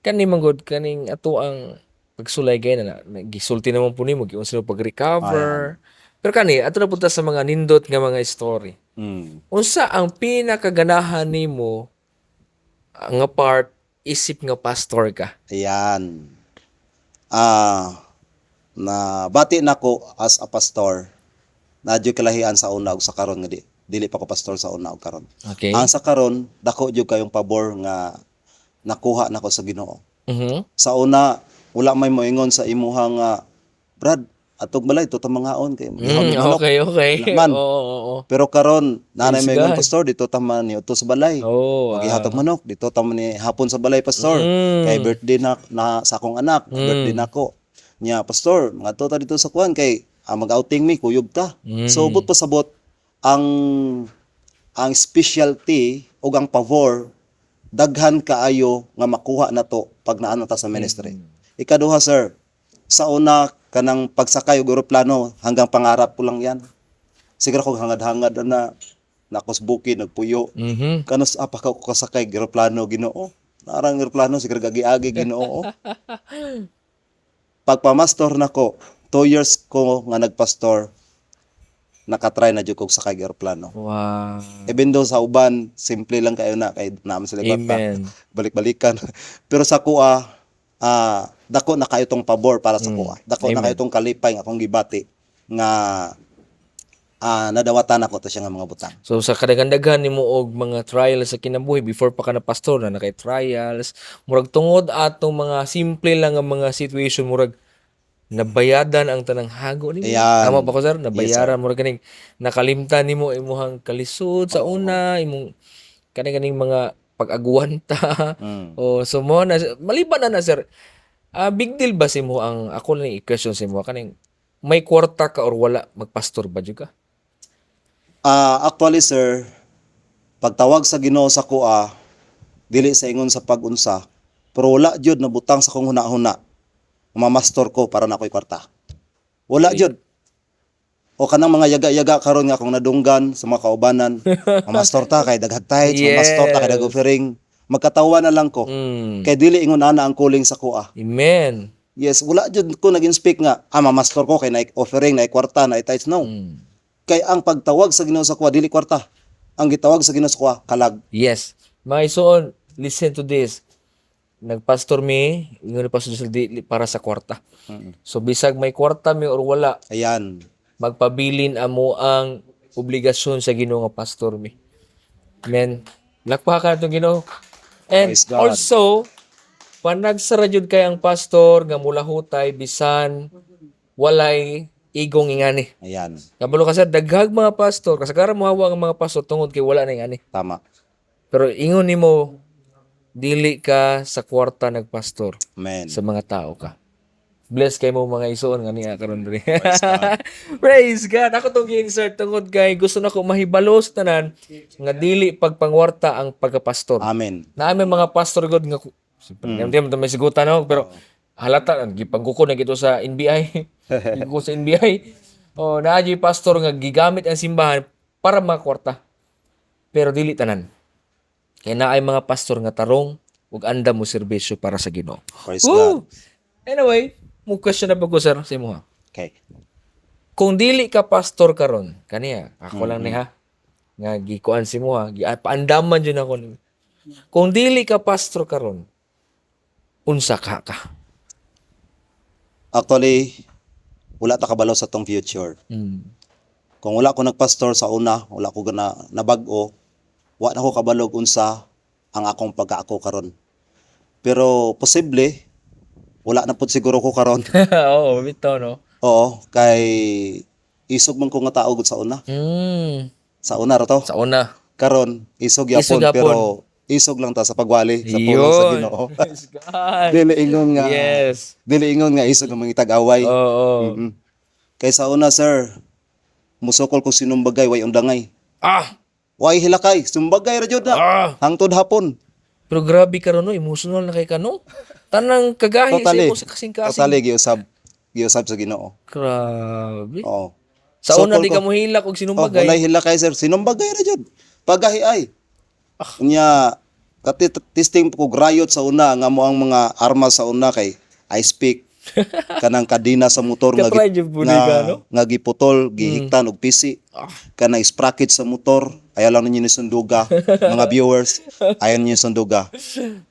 Kani manggod kaning ato ang pagsulay gay na gisulti naman po nimo giunsa pag-recover. Pero kani ato na punta sa mga nindot nga mga story. Unsa ang pinakaganahan nimo nga part isip nga pastor ka? Ayan. Na bati nako as a pastor. Nadyo kalahian sa una ug sa karon nga dili pa ko pastor sa una ug karon. Okay. Ang sa karon dako jud kayong pabor nga nakuha nako sa Ginoo. Sa una wala may moingon sa imuha nga Brad atog balay to ta mangaon kay Okay. Man. Oo. Pero karon nanay Praise may ingon God. pastor dito ta man ni utos sa balay. Oh. Maghihatag manok dito ta man ni hapon sa balay pastor. Kay birthday na sa akong anak, birthday nako. Nya pastor, mga ta dito sa kuan kay mag-outing mi kuyog ta. So but pasabot ang specialty o ang pavor daghan kaayo nga makuha nato pag naano ta sa ministry. Ikaduha sir, sa una kanang pagsakay og eroplano hanggang pangarap ko lang yan. Siguro ko hangad-hangad na nakosbuki nagpuyo. Kanos apa ka ko kasakay eroplano Ginoo. Narang eroplano siguro gagi-agi Ginoo. Pagpamastor nako, 2 years ko nga nagpastor, nakatry na jud kog sakay eroplano. Wow. Even though sa uban, simple lang kayo na, kay naman sila kwarta. Amen. Balik-balikan. Pero sa kuha, dako na kayo tong pabor para sa kuha. Dako na Amen. kayo tong kalipay nga akong gibati nga nadawatan ako to siya nga mga butang. So sa kadaghan-daghan nimo og mga trials sa kinabuhi before pa ka na pastor na kay trials, murag tungod atong mga simple lang nga mga situation murag nabayadan ang tanang hago nimo. Ayan. Tama ba ko sir? Nabayaran Yes, murag kaning nakalimtan nimo imuhang kalisod sa una, imong kaning mga pag-aguan ta. O so mo na maliban na sir. Big deal ba si mo ang ako lang i-question si mo kaning may kwarta ka or wala magpastor ba jud ka? Actually sir, pagtawag sa Ginoo sa kuha, dili sa ingon sa pag-unsa, pero wala jud na butang sa kong huna-huna. Mamastor ko para na ako'y kwarta. Wala jud. O kanang mga yaga-yaga karon nga akong nadunggan sa mga kaubanan, mamastor ta kay daghag tithes, mamastor ta kay dag offering. Magkatawa na lang ko. Kay dili ingon ana ang calling sa kuha. Amen. Yes, wala jud ko nag-speak nga mamastor ko kay na offering, na kwarta, na tithes no. Kay ang pagtawag sa Ginoo sa kuha dili kwarta. Ang gitawag sa Ginoo sa kuha kalag. Yes. Mga isuon, listen to this. Nagpastor mi, ingon ni Pastor Jezreel para sa kwarta. So bisag may kwarta mi or wala, Ayan. magpabilin amo ang obligasyon sa Ginoo nga pastor mi. Amen. Lakpakan itong Ginoo. And Praise God. also, panagsara jud kay ang pastor nga mula hutay bisan walay igong ingani. Ayan. Kabalo ka sir, daghag mga pastor, kasagaran mo hawa ang mga pastor tungod kay wala na ingani. Tama. Pero ingon nimo dili ka sa kwarta nagpastor, Amen. sa mga tao ka. Bless kay mo mga isuon nga niya karon diri. Praise God. Praise God. Ako tong insert tungod kay gusto nako mahibalo sa tanan nga dili pagpangwarta ang pagkapastor. Amen. Naami mga pastor god nga hindi mo may sigutan ako pero halata gipangguko na gito sa NBI. Giguko sa NBI. Naaji pastor nga gigamit ang simbahan para makwarta. Pero dili tanan. Kaya naay mga pastor nga tarong ug anda mo serbisyo para sa Ginoo. Praise Woo! God. Anyway, mo question na ba ko sir sa imo ha? Okay. Kung dili ka pastor karon, kaniya, ako lang ni ha. Nga gikuan si mo ha, paandaman jud ako. Kung dili ka pastor karon, unsa ka? Actually, wala ta kabalo sa tong future. Kung wala ko nagpastor sa una, wala ko gana nabag-o, wala na ko kabalog unsa ang akong pagkaako karon. Pero posible wala na pud siguro ko karon. Oo, bitaw no. Oo, kay isog man ko nga tao gud sa una. Sa una ra to. Sa una. Karon isog Isog yapon yapon. pero isog lang ta sa pagwali sa pulong sa Yun. Ginoo. Praise God. Dili ingon nga Yes. dili ingon nga isog ang mga tag-away. Oo. Mm-mm. Kay sa una sir, musukol ko sinumbagay way undangay. Ah! Way hilakay, sumbagay ra jud na. Ah! Hangtod hapon. Pero grabe ka ron, no? Emotional na kay ka, no? Tanang kagahi Totally. sa imo sa kasing-kasing. Totally giusab sa Ginoo. Grabe. Oo. Sa una, Sukol di ko. ka mo hilak og Oh, sinumbagay. walay hilakay sir, sinumbagay ra jud. Pagahi ay. Ah. Unya testing ko grayot sa una nga mo ang mga armas sa una kay I speak kanang kadina sa motor nga Katry jud po ni ka, no? nga giputol, gihiktan og pisi. Kanang sprocket sa motor, ayaw lang ninyo ni sunduga. Mga viewers, ayaw ninyo sunduga.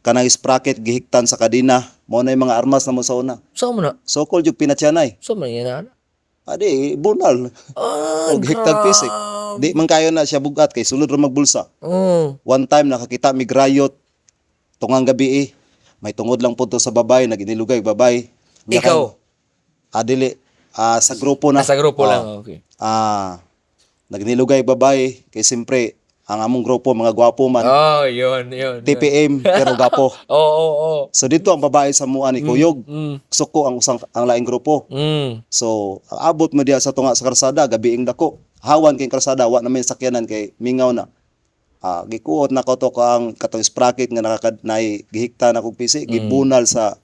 Kanang sprocket gihiktan sa kadina, mao na yung mga armas na mo sa una. Saan mo na? So called yung pinatyanay. Saan mo na yan, ana? Adi, bunal. Ah, Og hiktan pisik. Di man kayo na siya bugat kay sulod ra magbulsa. Oh. One time nakakita mi grayot tungang gabi may tungod lang po to sa babay, naginilugay babay. Nya Ikaw? Dili. Sa grupo na. Nasa grupo Oh. lang, okay. Nagnilugay babay kay simpre ang among grupo mga gwapo man. Oh, yun. TPM pero gapo. Oo. So dito ang babae sa mua ni Kuyog. Suko ang laing grupo. So abot mo diya sa tunga sa karsada gabiing dako. Hawan kay karsada wa na may sakyanan kay mingaw na. Gikuot na ko to kang katong sprocket nga nakakadnay gihikta na kog pisi gibunal sa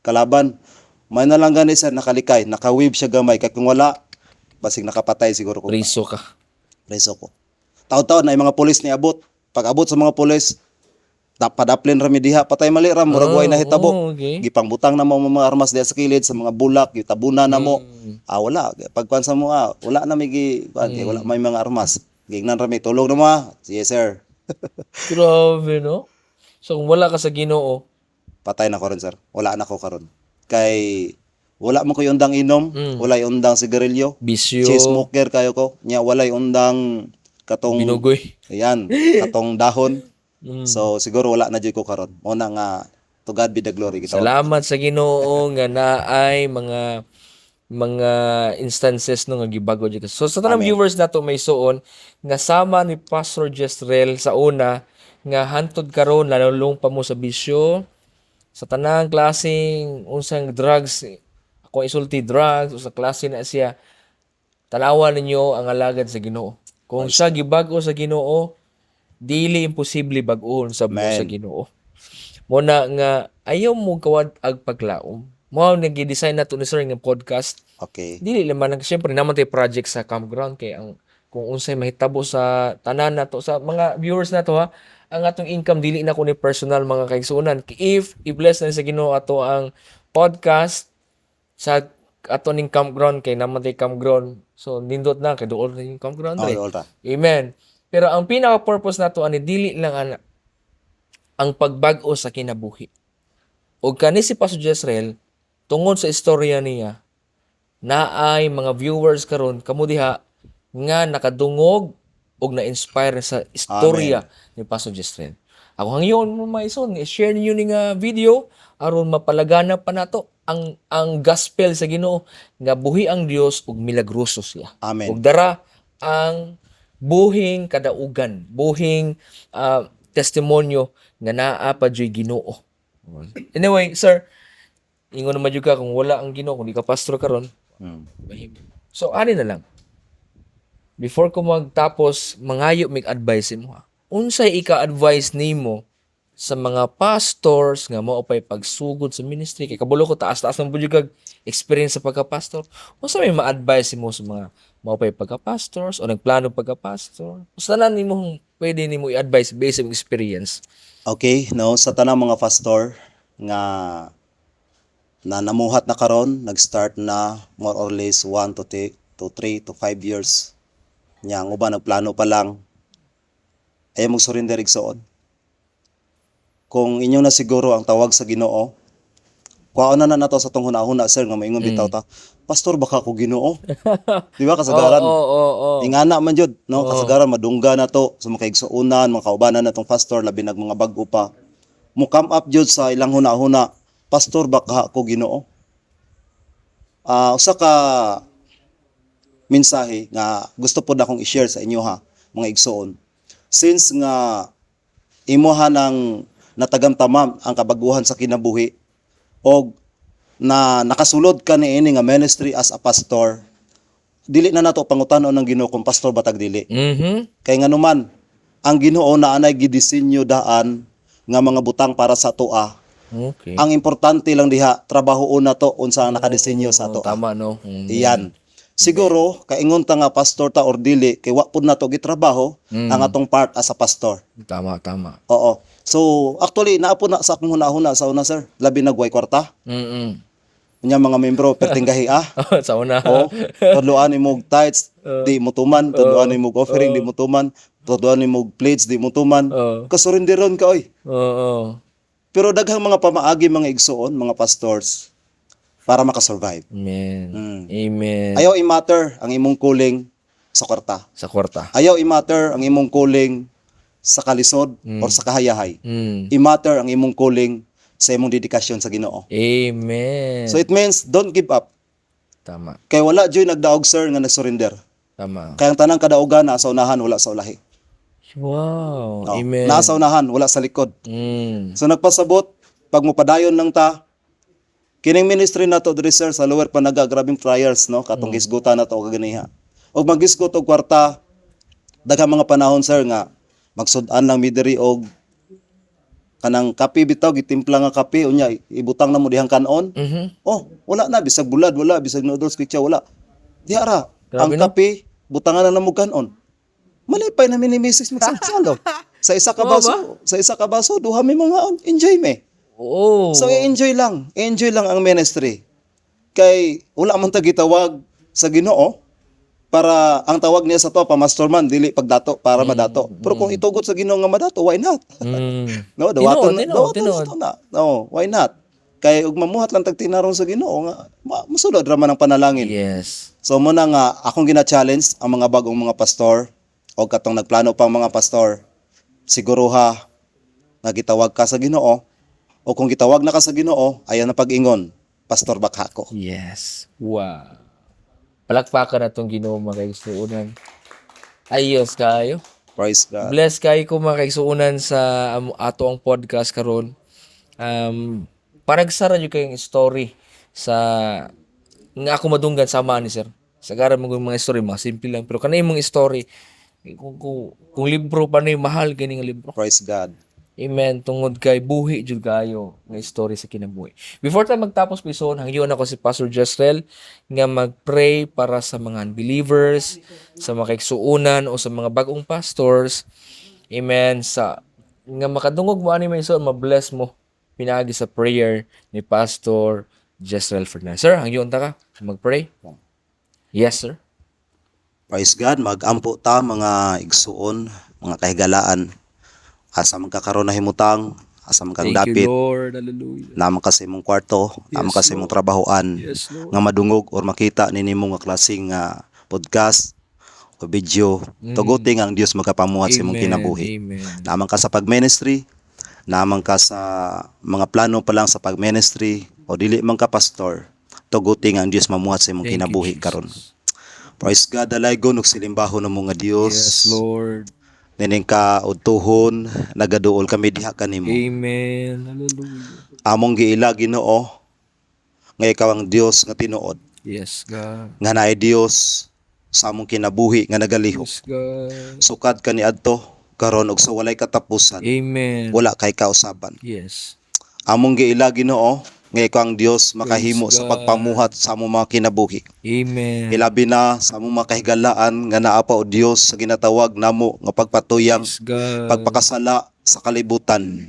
kalaban. May na lang gani sa nakalikay, naka-wave siya gamay kay kung wala basig nakapatay siguro ko. Priso ka. Preso ko. Taon-taon na yung mga pulis ni abot. Pag abot sa mga pulis, padaplin rami diha, patay mali ram, murag way nahitabo. Okay. Gipangbutang na mo mga armas diha sa kilid sa mga bulak, gitabunan na mo. Wala. Pagkuan sa mo, wala na may wala may mga armas. Gignan rami, tulog na mo. Yes, sir. Grabe, no? So, kung wala ka sa Ginoo, Patay na ko rin, sir. Wala na ko karon. Kay wala mo ko yung undang inom, wala yung undang sigarilyo. bisyo, Chain smoker kayo ko. Nya wala yung undang katong binugoy. ayan, katong dahon. So siguro wala na jud ko karon. Mo na nga to God be the glory kita. Salamat sa Ginoo nga naay mga instances no nga gibago jud ka. So sa tanang viewers nato may suon nga sama ni Pastor Jezreel sa una nga hantod karon lalong pa mo sa bisyo sa tanang klaseng unsang drugs ako isulti drugs o sa klase na siya tanawan ninyo ang alagad sa Ginoo. Kung siya gibago sa Ginoo, dili imposible bag-ohon sa buo sa Ginoo. Mo na nga ayaw mo kawad ag paglaom. Mo nag-design na to ni sir ng podcast. Okay. Dili naman syempre naman tay project sa campground kay ang kung unsay mahitabo sa tanan nato sa mga viewers nato ha, ang atong income dili na ko ni personal mga kaigsunan. If i-bless na sa Ginoo ato ang podcast sa ato ning campground kay naman tay campground. So nindot na kay duol na yung campground. All right. Amen. Pero ang pinaka-purpose nato ani dili lang ang pagbag-o sa kinabuhi. O kani si Pastor Jezreel tungod sa istorya niya naay mga viewers karon kamo diha nga nakadungog og na-inspire sa istorya ni Pastor Jezreel. Ako hangyon mo maison i-share niyo ning video aron mapalagana pa nato ang gospel sa Ginoo nga buhi ang Dios ug milagroso siya. Amen. Ug dara ang buhing kadaugan, buhing testimonyo nga naa pa joy Ginoo. Anyway, sir, ingon naman jud ka kung wala ang Ginoo, kung di ka pastor karon, mahim. So ani na lang. Before ko magtapos, mangayo mig advice mo ha. Unsay ika-advise nimo sa mga pastors nga mao pay pagsugod sa ministry kay kabalo ko taas-taas ng budyo kag experience sa pagka-pastor. Unsa may ma-advise mo sa mga mao pay pagka-pastors o nagplano pagka-pastor? Unsa na nimo pwede nimo i-advise based on experience? Okay, no, sa tanang mga pastor nga na namuhat na karon, nag-start na more or less 1 to 3 to 5 years. Nya ang uban nagplano pa lang. Ay mo surrender igsoon. Kung inyo na siguro ang tawag sa Ginoo, kuha na nato sa tong hunahuna sir nga maingon bitaw ta. Pastor baka ko Ginoo. Di ba kasagaran? Oo. Ingana man jud no kasagaran madungga na to sa mga kaigsuonan, mga kaubanan natong pastor labi nag mga bag-o pa. Mo come up jud sa ilang hunahuna. Pastor baka ko Ginoo. Usa ka mensahe nga gusto pod akong i-share sa inyo ha, mga igsoon. Since nga imuha ng natagamtamam ang kabaguhan sa kinabuhi o na nakasulod ka niini nga ministry as a pastor, dili na nato pangutanon ng Ginoo kung pastor batag dili. Kay nganuman ang Ginoo na anay gidisenyo daan nga mga butang para sa tua. Okay. Ang importante lang diha trabahoon na to unsa ang nakadesenyo sa tua. Tama no. Iyan. Siguro kaingon ta nga pastor ta or dili kay wa pud nato gitrabaho ang atong part as a pastor. Tama. Oo. So actually naa po na sa akong hunahuna sa una sir, labi nagway kwarta. Unya mga membro pertinggahi Sa una. Oo. Tudloan imong tithes di mo tuman, tudloan imong offering di mo tuman, tudloan imong plates di mo tuman. Kasurindiron ka oy. Oo. Pero daghang mga pamaagi mga igsoon, mga pastors para makasurvive. Amen. Amen. Ayaw i-matter ang imong calling sa kwarta. Sa kwarta. Ayaw i-matter ang imong calling sa kalisod or sa kahayahay. I-matter ang imong calling sa imong dedikasyon sa Ginoo. Amen. So it means don't give up. Tama. Kay wala joy nagdaog sir nga nagsurrender. Tama. Kay ang tanang kadaugan naa sa unahan wala sa ulahi. Wow. No, Amen. naa sa unahan wala sa likod. So nagpasabot pag mopadayon lang ta kining ministry nato diri sir sa lower Panaga grabing trials no katong gisgutan nato og ganiha. Og magisgot og kwarta daghang mga panahon sir nga magsud-an lang mi diri og kanang kape bitaw gitimpla nga kape unya ibutang na mo dihang kanon. Oh, wala na bisag bulad wala bisag noodles picture wala. Diha ra ang Grabe, no? kape butangan na mo kanon. Malipay na minimisis magsalo. Sa isa ka baso, sa isa ka baso duha mi mga enjoy me. Oo. So enjoy lang ang ministry. Kay wala man ta gitawag sa Ginoo para ang tawag niya sa to pamasterman dili pagdato para madato. Pero kung itugot sa Ginoo nga madato, why not? No, dawaton na. No, why not? Kay ug mamuhat lang tag tinarong sa Ginoo nga masulod ra man ang panalangin. Yes. So muna nga akong gina-challenge ang mga bagong mga pastor o katong nagplano pang mga pastor. Siguro ha nga gitawag ka sa Ginoo o kung gitawag na ka sa Ginoo, ayan na pag-ingon, Pastor Bakhako. Yes. Wow. Palakpakan na itong Ginoo mga kaigsuunan. Ayos kayo. Praise God. Bless kayo ko mga kaigsuunan sa ato ang podcast karon. Panagsara nyo kayong story sa nga ako madunggan sama ni sir. Sagara mo mga story, mga simple lang. Pero kanay mong story, kung libro pa na mahal gani nga libro. Praise God. Amen. Tungod kay buhi jud kayo nga story sa kinabuhi. Before tayo magtapos pison, hangyon ako si Pastor Jesrel nga mag-pray para sa mga unbelievers, sa mga kaigsuunan o sa mga bagong pastors. Amen. Sa nga makadungog mo ani may ma-bless mo pinagi sa prayer ni Pastor Jesrel Fernandez. Sir, hangyon ta ka mag-pray? Yes, sir. Praise God. Mag-ampo ta mga igsuon, mga kahigalaan. Asa man kakaroon na himutang, asa man kang Thank you, dapit, Lord. Hallelujah. naman kasi mong kwarto, naman kasi mong trabahoan, Yes, Lord. nga madungog or makita nimo nga klaseng podcast o video. Tuguting ang Dios magapamuhat sa imong kinabuhi. Amen. Naman ka sa pag-ministry, naman ka sa mga plano pa lang sa pag-ministry o dili man ka pastor, tuguting ang Dios mamuhat sa imong Thank you, kinabuhi Jesus. karon. Praise God, dalaygon ug silimbaho ng mga Dios. Yes, Lord. Nining ka udtuhon, nagaduol kami diha kanimo. Amen. Hallelujah. Among giila Ginoo nga ikaw ang Dios nga tinuod. Yes, God. Nga naay Dios sa among kinabuhi nga nagalihok. Yes, God. Sukad kaniadto karon og sa walay katapusan. Amen. Wala kay kausaban. Yes. Among giila Ginoo nga ikaw ang Dios makahimo Praise sa God. pagpamuhat sa among mga kinabuhi. Amen. Ilabi na sa among mga kahigalaan nga naa pa o Dios sa ginatawag namo nga pagpatuyang Yes, God. pagpakasala sa kalibutan.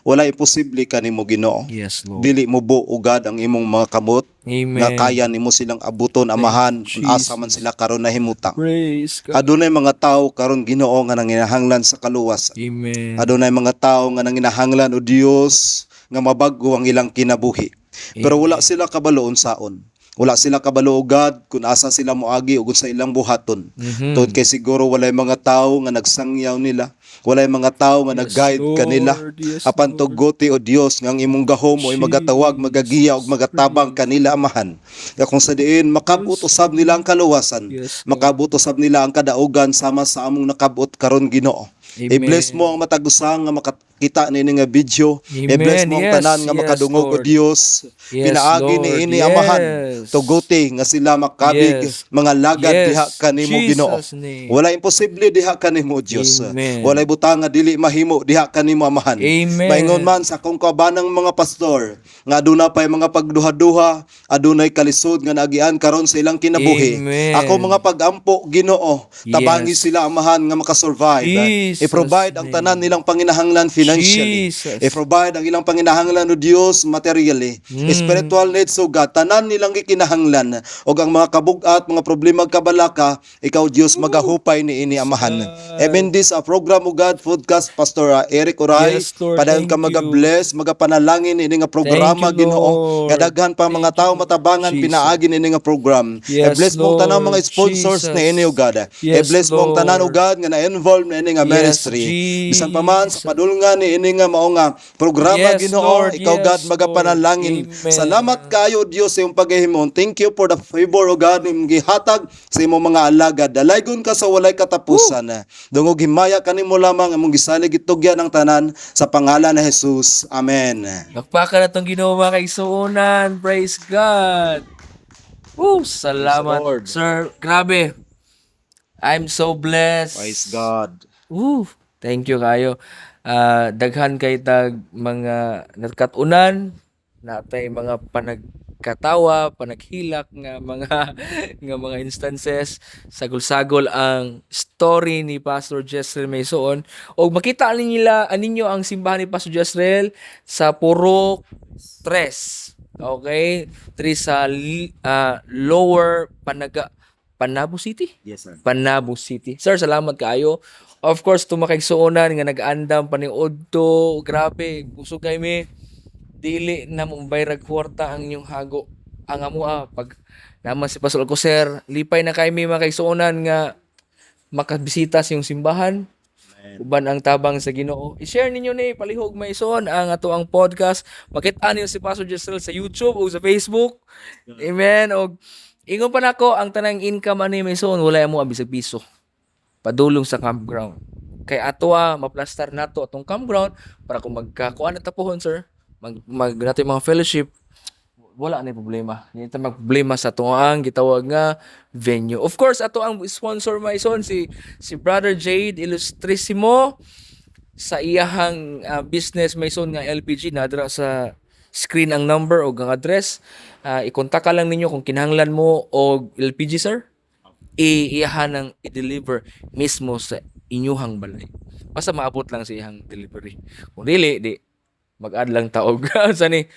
Wala imposible kanimo Ginoo. Yes, Lord. Dili mo buugad ang imong mga kamot Amen. nga kaya nimo silang abuton amahan you, kung asa man sila karon nahimutang. Praise God. Adunay mga tawo karon Ginoo nga nanginahanglan sa kaluwas. Amen. Adunay mga tawo nga nanginahanglan o Dios nga mabago ang ilang kinabuhi. Pero wala sila kabalo unsaon. Wala sila kabalo og God kung asa sila moagi ug sa ilang buhaton. Tungod kay siguro walay mga tawo nga nagsangyaw nila, walay mga tawo nga nag-guide kanila. Apan tuguti o Dios nga ang imong gahom o magatawag, magagiya ug magatabang kanila amahan. Ya kung sa diin makabutosab nila ang kaluwasan, makabutosab nila ang kadaugan sama sa among nakabot karon Ginoo. I-bless mo ang matagusang nga makita nini nga video. I-bless mo ang tanan nga makadungog o Dios. Pinaagi ni ini amahan. Tuguti nga sila makabig mga lagad diha kanimo Ginoo. Wala imposible diha kanimo Dios. Walay butang nga dili mahimo diha kanimo amahan. Maingon man sa kung kabanang mga pastor nga aduna pay mga pagduha-duha, adunay kalisod nga naagian karon sa ilang kinabuhi. Ako mga pagampo Ginoo, tabangi sila amahan nga makasurvive. I-provide ang tanan nilang panginahanglan financially. I-provide ang ilang panginahanglan o Dios materially. Spiritual needs o God, tanan nilang gikinahanglan o ang mga kabugat, mga problema kabalaka, ikaw Dios magahupay ni ini amahan. Even this program o God, podcast Pastor Eric Oray, padayon ka magabless, magapanalangin ini nga programa Ginoo. Nga daghan pa mga tao matabangan pinaagi ini nga program. I-bless mo ang tanan mga sponsors ni ini o God. I-bless mo ang tanan o God nga na-involve na ini nga ministry. Bisan pa man sa padulngan ni ini nga mao nga programa Ginoo, ikaw God magapanalangin. Salamat kayo Dios sa imong paghihimon. Thank you for the favor o God imong gihatag sa imong mga alagad. Dalaygon ka sa walay katapusan. Dungog himaya kanimo lamang imong gisalig itugyan ang tanan sa pangalan ni Jesus. Amen. Bakpakan na itong Ginoo mga kaigsuonan. Praise God. Salamat sir. Grabe. I'm so blessed. Praise God. Thank you kayo. Daghan kay tag mga nagkatunan, natay mga panagkatawa, panaghilak nga mga nga mga instances. Sagol-sagol ang story ni Pastor Jezreel Maysoon. O makita ninyo ang simbahan ni Pastor Jezreel sa Purok 3. Okay? 3 sa Lower Panabo City? Yes, sir. Panabo City. Sir, salamat kaayo. Of course, tumakigsuonan nga nag-andam paniud to. Grabe, gusto kay me. Dili na mong bayrag kwarta ang inyong hago. Ang amua pag naman si Pastor Alcocer, lipay na kay me makigsuonan nga makabisita sa iyong simbahan. Uban ang tabang sa Ginoo. I-share ninyo ni palihog Maysoon ang ato ang podcast. Makita niyo si Pastor Jezreel sa YouTube o sa Facebook. Amen. Og ingon pa nako ang tanang income ani Maysoon wala mo abisag piso. Padulong sa campground. Kay ato maplastar nato atong campground para kung magkakuan na tapuhon sir, nato yung mga fellowship, wala na problema. Hindi ta magproblema sa tuang gitawag nga venue. Of course, ato ang sponsor Maysoon si Brother Jade Illustrissimo sa iyahang business Maysoon nga LPG nadra sa screen ang number o ang address. I-kontak ka lang ninyo kung kinahanglan mo og LPG sir. Iyahan ng i-deliver mismo sa inyuhang balay. Basta maabot lang sa iyang delivery. Kung dili, mag-add lang taog. Sani,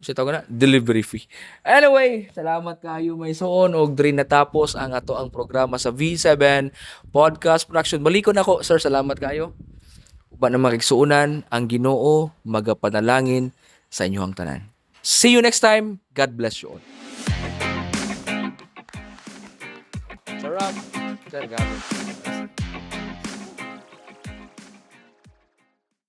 siya tawag na, delivery fee. Anyway, salamat kayo Maysoon. Og diri natapos ang ato ang programa sa V7 Podcast Production. Balikon ako, sir, salamat kayo. Uba na makigsuunan, ang Ginoo magapanalangin sa inyuhang tanan. See you next time. God bless you all. Sarap. Sir, gabi.